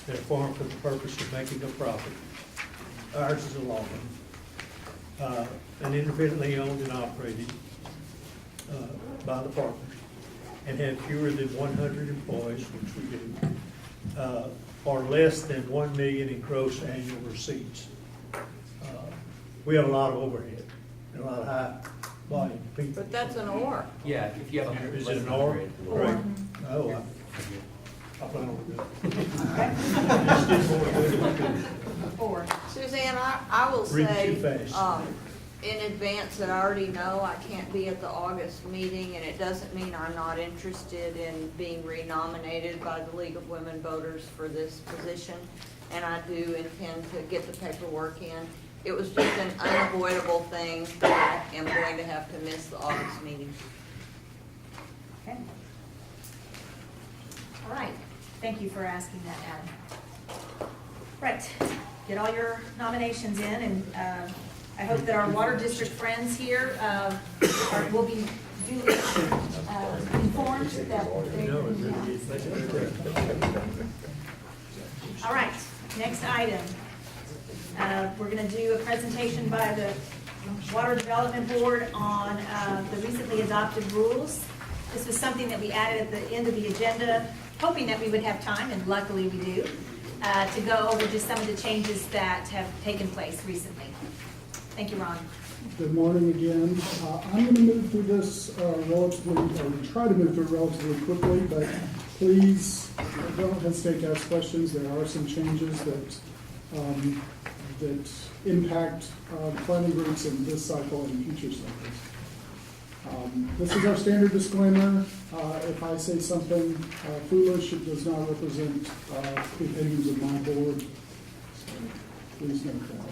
that are formed for the purpose of making a profit. Ours is a law firm, and independently owned and operated by the partners, and have fewer than 100 employees, which we do, or less than 1 million in gross annual receipts. We have a lot of overhead and a lot of high volume people. But that's an or. Yeah, if you have a. Is it an or? Or. Oh, I plan on doing it. Or, Suzanne, I will Read say, too fast. in advance that I already know I can't be at the August meeting, and it doesn't mean I'm not interested in being renominated by the League of Women Voters for this position, and I do intend to get the paperwork in. It was just an unavoidable thing that I am going to have to miss the August meeting. Okay. All right, thank you for asking that, Adam. Right, get all your nominations in, and I hope that our water district friends here will be duly informed that they will be All right, next item. We're going to do a presentation by the Water Development Board on the recently adopted rules. This was something that we added at the end of the agenda, hoping that we would have time, and luckily we do, to go over just some of the changes that have taken place recently. Thank you, Ron. Good morning again. I'm going to move through this relatively, or try to move through it relatively quickly, but please don't hesitate to ask questions. There are some changes that that impact planning groups in this cycle and future cycles. This is our standard disclaimer. If I say something foolish, it does not represent the opinions of my board. So please note that.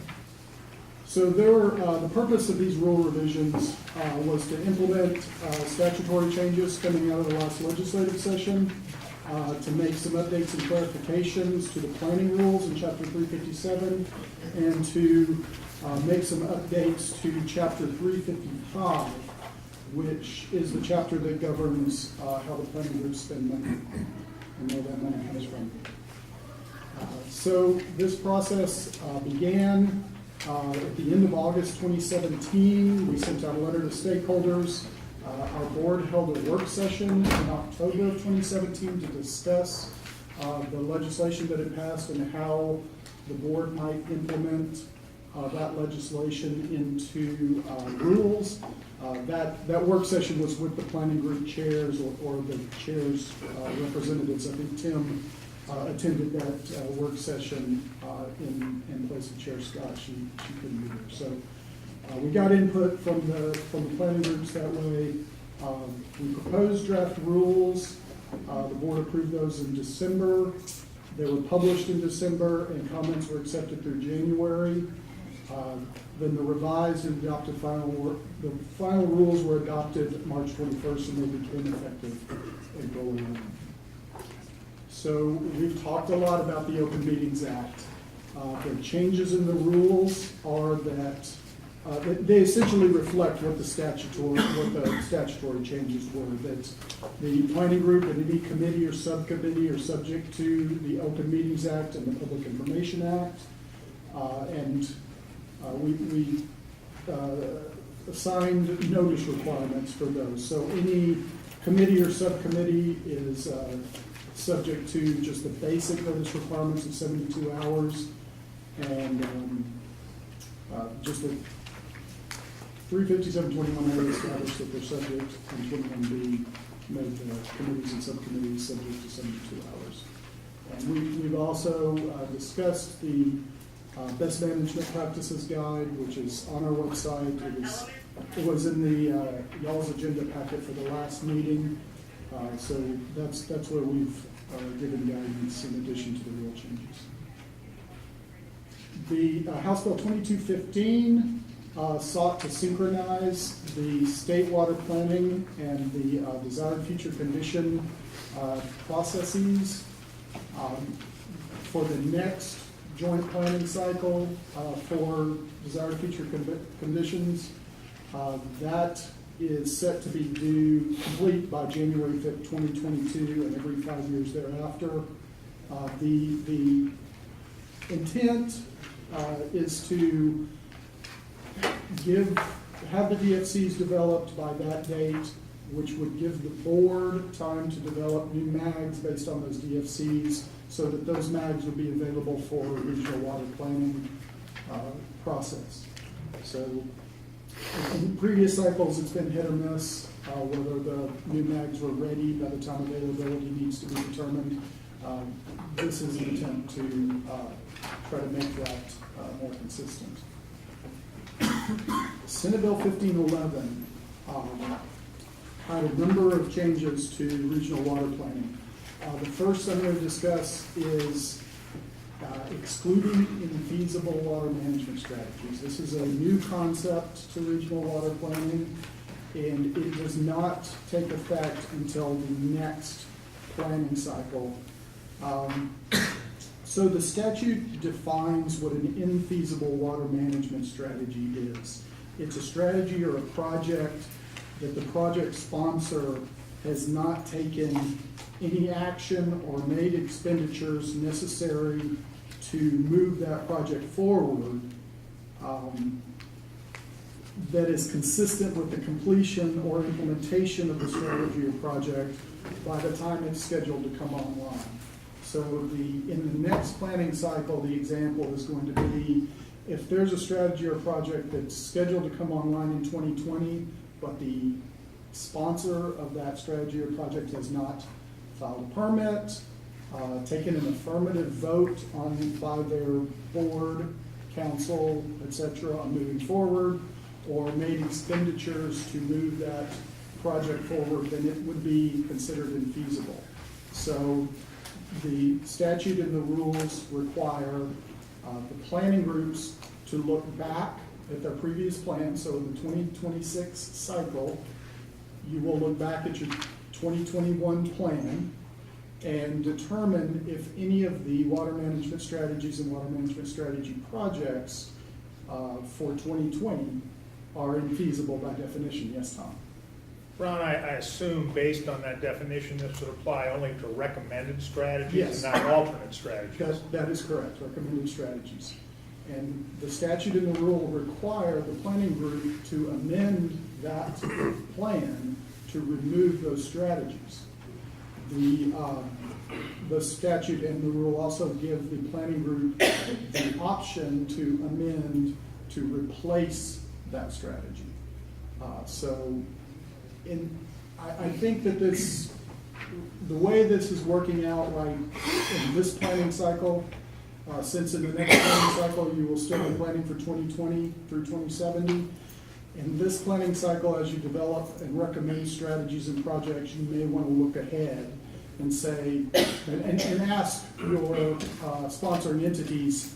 So the purpose of these rule revisions was to implement statutory changes coming out of the last legislative session, to make some updates and clarifications to the planning rules in Chapter 357, and to make some updates to Chapter 355, which is the chapter that governs how the planning groups spend money and where that money comes from. So this process began at the end of August 2017. We sent out a letter to stakeholders. Our board held a work session in October of 2017 to discuss the legislation that had passed and how the board might implement that legislation into rules. That work session was with the planning group chairs or the chairs representatives. I think Tim attended that work session in place of Chair Scott. She couldn't be there. So we got input from the planning groups that way. We proposed draft rules. The board approved those in December. They were published in December, and comments were accepted through January. Then the revised and adopted the final rules were adopted March 21st, and they became effective April 11th. So we've talked a lot about the Open Meetings Act. The changes in the rules are that they essentially reflect what the statutory changes were. That the planning group and any committee or subcommittee are subject to the Open Meetings Act and the Public Information Act, and we assigned notice requirements for those. So any committee or subcommittee is subject to just the basic notice requirements of 72 hours, and just the 357-21A established that they're subject, and 21B made the committees and subcommittees subject to 72 hours. And we've also discussed the Best Management Practices Guide, which is on our website. It was in the y'all's agenda packet for the last meeting. So that's where we've given guidance in addition to the rule changes. The House Bill 2215 sought to synchronize the state water planning and the desired future condition processes for the next joint planning cycle for desired future conditions. That is set to be due complete by January 5th, 2022, and every 5 years thereafter. The intent is to have the DFCs developed by that date, which would give the board time to develop new mags based on those DFCs, so that those mags would be available for regional water planning process. So in previous cycles, it's been hit or miss whether the new mags were ready by the time availability needs to be determined. This is an attempt to try to make that more consistent. Senate Bill 1511 had a number of changes to regional water planning. The first I'm going to discuss is excluding infeasible water management strategies. This is a new concept to regional water planning, and it does not take effect until the next planning cycle. So the statute defines what an infeasible water management strategy is. It's a strategy or a project that the project sponsor has not taken any action or made expenditures necessary to move that project forward, that is consistent with the completion or implementation of the strategy or project by the time it's scheduled to come online. So in the next planning cycle, the example is going to be if there's a strategy or project that's scheduled to come online in 2020, but the sponsor of that strategy or project has not filed a permit, taken an affirmative vote by their board, council, etc. on moving forward, or made expenditures to move that project forward, then it would be considered infeasible. So the statute and the rules require the planning groups to look back at their previous plan. So in the 2026 cycle, you will look back at your 2021 plan and determine if any of the water management strategies and water management strategy projects for 2020 are infeasible by definition. Yes, Tom? Ron, I assume based on that definition, this would apply only to recommended strategies Yes. and not alternate strategies. That is correct, recommended strategies. And the statute and the rule require the planning group to amend that plan to remove those strategies. The statute and the rule also give the planning group the option to amend to replace that strategy. I think that the way this is working out right in this planning cycle, since in the next planning cycle you will still be planning for 2020 through 2070, in this planning cycle, as you develop and recommend strategies and projects, you may want to look ahead and say, and ask your sponsoring entities,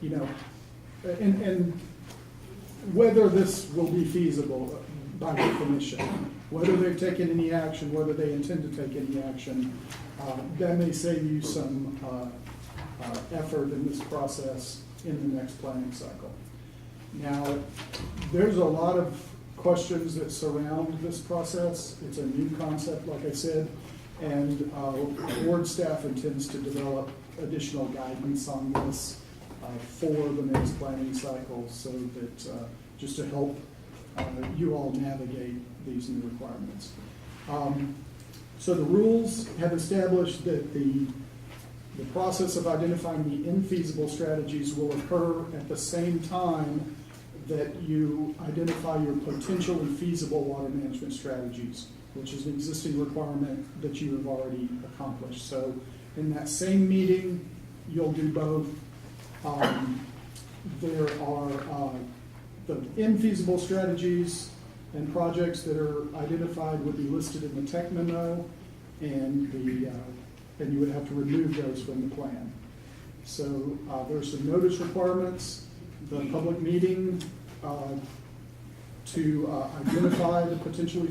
and whether this will be feasible by definition, whether they've taken any action, whether they intend to take any action. That may save you some effort in this process in the next planning cycle. Now, there's a lot of questions that surround this process. It's a new concept, like I said, and board staff intends to develop additional guidance on this for the next planning cycle, so that just to help you all navigate these new requirements. So the rules have established that the process of identifying the infeasible strategies will occur at the same time that you identify your potentially feasible water management strategies, which is an existing requirement that you have already accomplished. So in that same meeting, you'll do both. There are the infeasible strategies and projects that are identified would be listed in the tech memo, and you would have to remove those from the plan. So there's some notice requirements, the public meeting to identify the potentially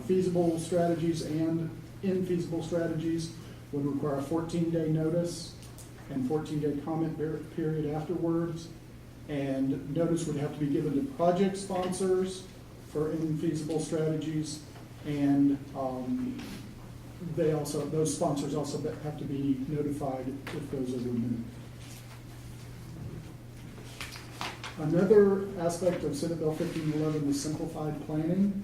feasible strategies and infeasible strategies would require a 14-day notice and 14-day comment period afterwards. And notice would have to be given to project sponsors for infeasible strategies, and those sponsors also have to be notified if those are removed. Another aspect of Senate Bill 1511 is simplified planning.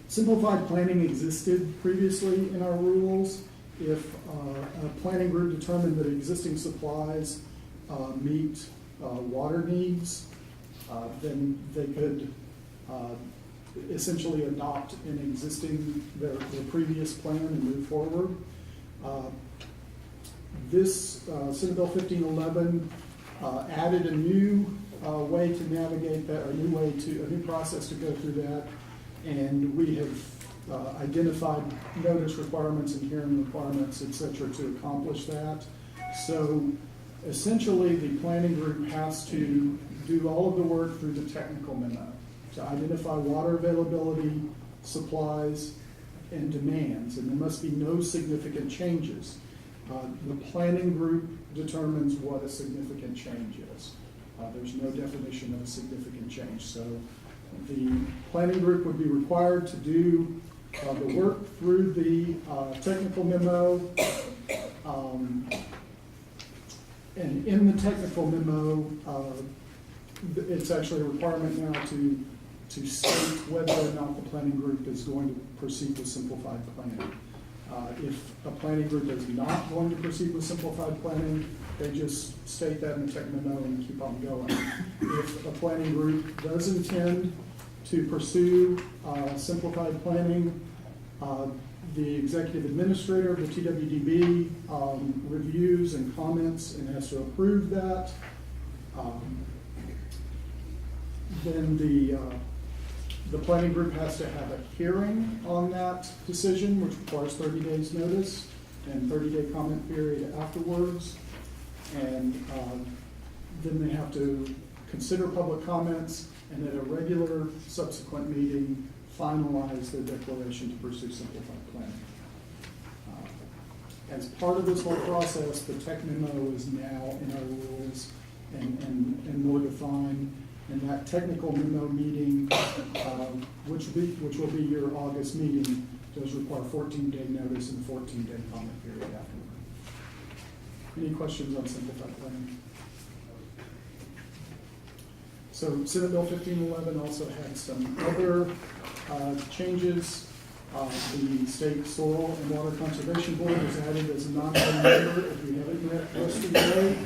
Simplified planning existed previously in our rules. If a planning group determined that existing supplies meet water needs, then they could essentially adopt their previous plan and move forward. This Senate Bill 1511 added a new way to navigate that, a new process to go through that, and we have identified notice requirements and hearing requirements, et cetera, to accomplish that. So essentially, the planning group has to do all of the work through the technical memo to identify water availability, supplies, and demands, and there must be no significant changes. The planning group determines what a significant change is. There's no definition of a significant change. So the planning group would be required to do the work through the technical memo. And in the technical memo, it's actually a requirement now to state whether or not the planning group is going to proceed with simplified planning. If a planning group is not going to proceed with simplified planning, they just state that in the tech memo and keep on going. If a planning group does intend to pursue simplified planning, the executive administrator of the TWDB reviews and comments and has to approve that. Then the planning group has to have a hearing on that decision, which requires 30 days notice and 30-day comment period afterwards. And then they have to consider public comments and at a regular subsequent meeting finalize their declaration to pursue simplified planning. As part of this whole process, the tech memo is now in our rules and more defined. And that technical memo meeting, which will be your August meeting, does require 14-day notice and 14-day comment period afterward. Any questions on simplified planning? So Senate Bill 1511 also had some other changes. The State Soil and Water Conservation Board was added as a non-voting member. If you haven't met Rusty today,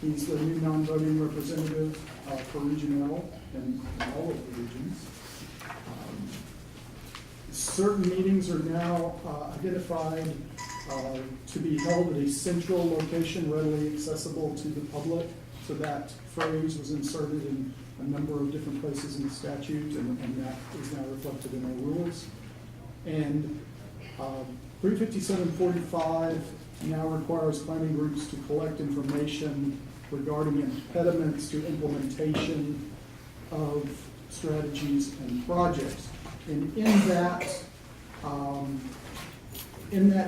he's the new non-voting representative for Region L and all of the regions. Certain meetings are now identified to be held at a central location readily accessible to the public. So that phrase was inserted in a number of different places in the statute, and that is now reflected in our rules. And 35745 now requires planning groups to collect information regarding impediments to implementation of strategies and projects. And in that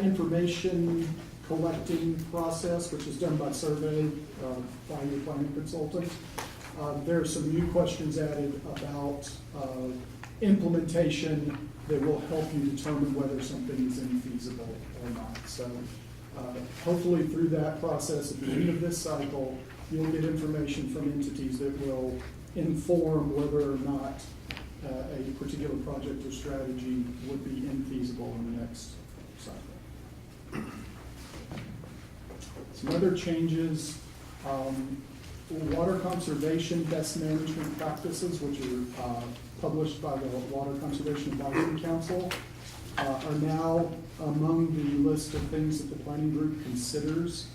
information collecting process, which is done by survey by your planning consultant, there are some new questions added about implementation that will help you determine whether something is infeasible or not. So hopefully through that process at the end of this cycle, you'll get information from entities that will inform whether or not a particular project or strategy would be infeasible in the next cycle. Some other changes, water conservation best management practices, which are published by the Water Conservation Advisory Council, are now among the list of things that the planning group considers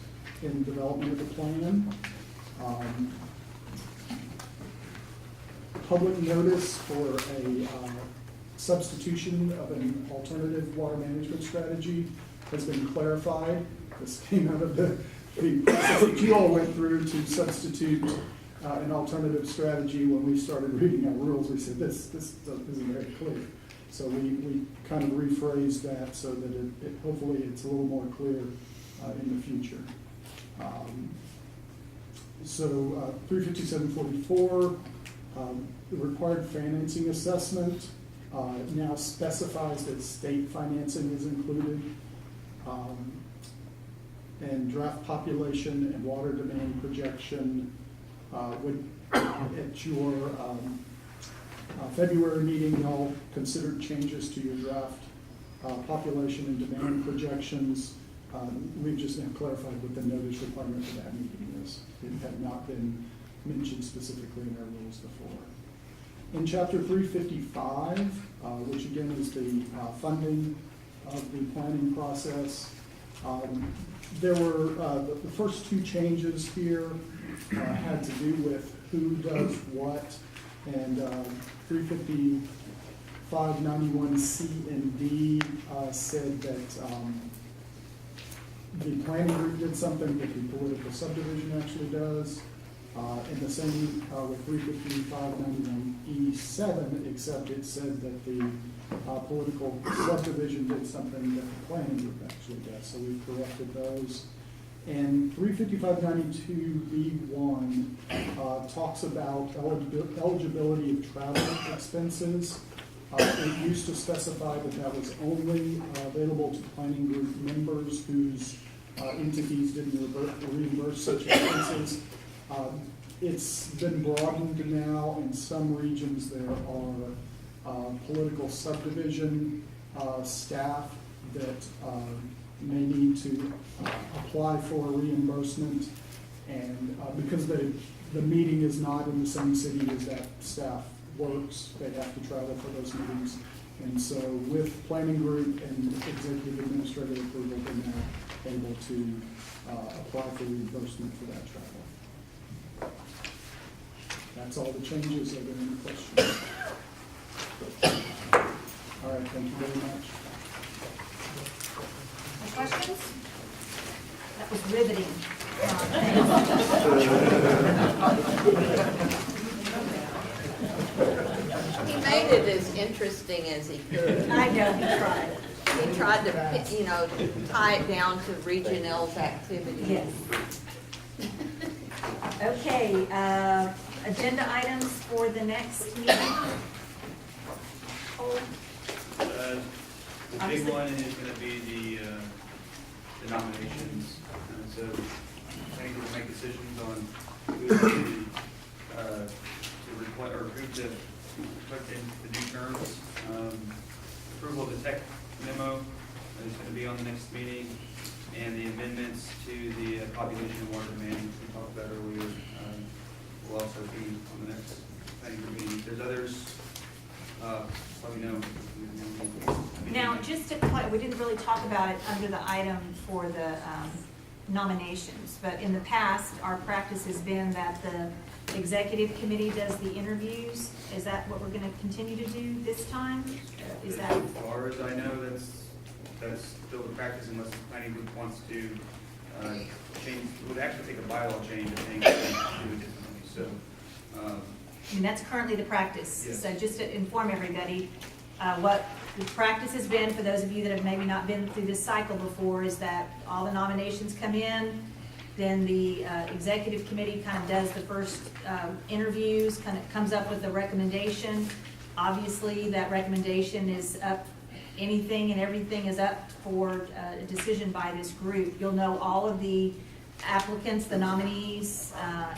in development of the plan. Public notice for a substitution of an alternative water management strategy has been clarified. This came out of the process that you all went through to substitute an alternative strategy. When we started reading our rules, we said this isn't very clear. So we kind of rephrased that so that it hopefully it's a little more clear in the future. So 35744, the required financing assessment now specifies that state financing is included. And draft population and water demand projection would, at your February meeting, y'all considered changes to your draft population and demand projections. We've just now clarified what the notice requirement for that meeting is. It had not been mentioned specifically in our rules before. In Chapter 355, which again is the funding of the planning process, there were the first two changes here had to do with who does what, and 35591C and D said that the planning group did something that the political subdivision actually does. And the same with 35591E7, except it said that the political subdivision did something that the planning group actually does. So we've corrected those. And 35592B1 talks about eligibility of travel expenses. It used to specify that that was only available to planning group members whose entities didn't reimburse such expenses. It's been broadened now. In some regions, there are political subdivision staff that may need to apply for a reimbursement. And because the meeting is not in the same city as that staff works, they have to travel for those meetings. And so with planning group and executive administrative approval, they're now able to apply for reimbursement for that travel. That's all the changes. Are there any questions? All right, thank you very much. Any questions? That was riveting. He made it as interesting as he could. I know, he tried. He tried to, tie it down to regional's activities. Yes. Okay, agenda items for the next meeting. The big one is going to be the nominations. So I think we'll make decisions on who to replace or who to put in the new terms. Approval of the tech memo is going to be on the next meeting, and the amendments to the population and water demand, which we talked about earlier, will also be on the next planning meeting. If there's others, let me know. Now, just to we didn't really talk about it under the item for the nominations, but in the past, our practice has been that the executive committee does the interviews. Is that what we're going to continue to do this time? Is that? As far as I know, that's still the practice unless the planning group wants to change. It would actually take a bylaw change, I think, to do it differently. So. I mean, that's currently the practice. Yes. So just to inform everybody, what the practice has been, for those of you that have maybe not been through this cycle before, is that all the nominations come in, then the executive committee kind of does the first interviews, kind of comes up with a recommendation. Obviously, that recommendation is up, anything and everything is up for a decision by this group. You'll know all of the applicants, the nominees,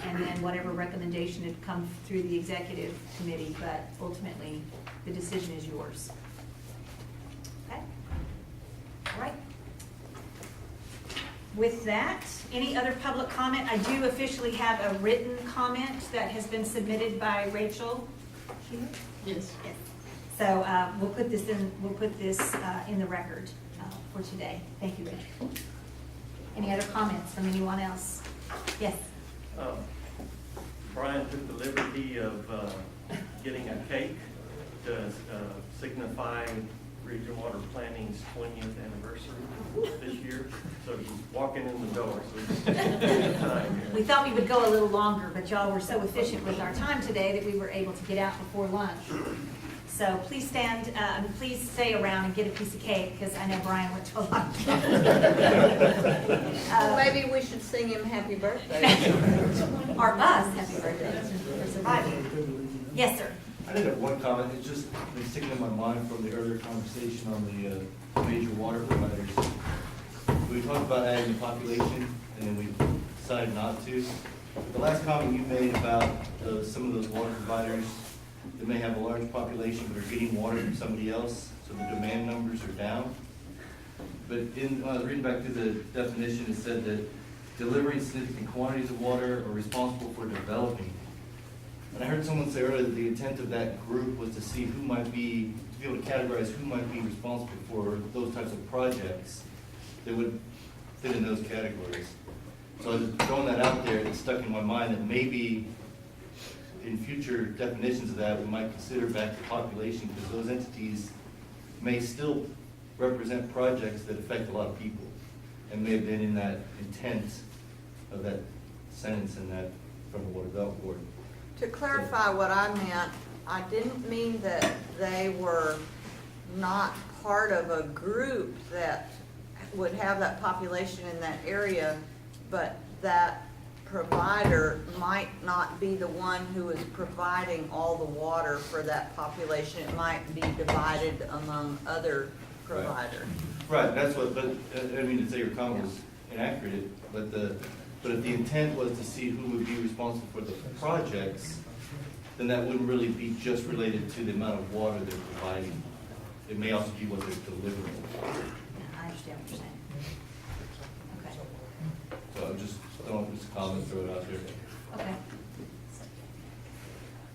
and then whatever recommendation had come through the executive committee, but ultimately, the decision is yours. Okay? All right. With that, any other public comment? I do officially have a written comment that has been submitted by Rachel. Yes. Yes. So we'll put this in the record for today. Thank you, Rachel. Any other comments from anyone else? Yes. Brian took the liberty of getting a cake to signify Regional Water Planning's 20th anniversary this year. So he's walking in the door. So We thought we would go a little longer, but y'all were so efficient with our time today that we were able to get out before lunch. So please please stay around and get a piece of cake, because I know Brian went to a lot. Maybe we should sing him happy birthday. Or us happy birthday for surviving. Yes, sir. I did have one comment. It's just been sticking in my mind from the earlier conversation on the major water providers. We talked about adding the population, and we decided not to. The last comment you made about some of those water providers that may have a large population but are getting water from somebody else, so the demand numbers are down. But when I was reading back through the definition, it said that delivering significant quantities of water are responsible for developing. And I heard someone say earlier that the intent of that group was to see who might be, to be able to categorize who might be responsible for those types of projects that would fit in those categories. So I was throwing that out there, it stuck in my mind that maybe in future definitions of that, we might consider back to population, because those entities may still represent projects that affect a lot of people. and may have been in that intent of that sentence in that, from the Water Development Board. To clarify what I meant, I didn't mean that they were not part of a group that would have that population in that area, but that provider might not be the one who is providing all the water for that population. It might be divided among other providers. Right, that's what, but, I mean, to say your comment was inaccurate, but if the intent was to see who would be responsible for the projects, then that wouldn't really be just related to the amount of water they're providing. It may also be what they're delivering. I understand what you're saying. Okay. So I'm just, don't just comment, throw it out there. Okay.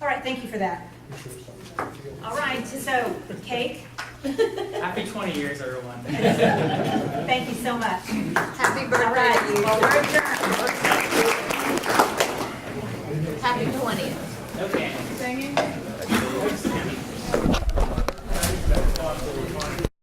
All right, thank you for that. All right, so cake. Happy 20 years, everyone. Thank you so much. Happy All birthday right, to you. well, we're adjourned. Happy 20th. Okay. Singing?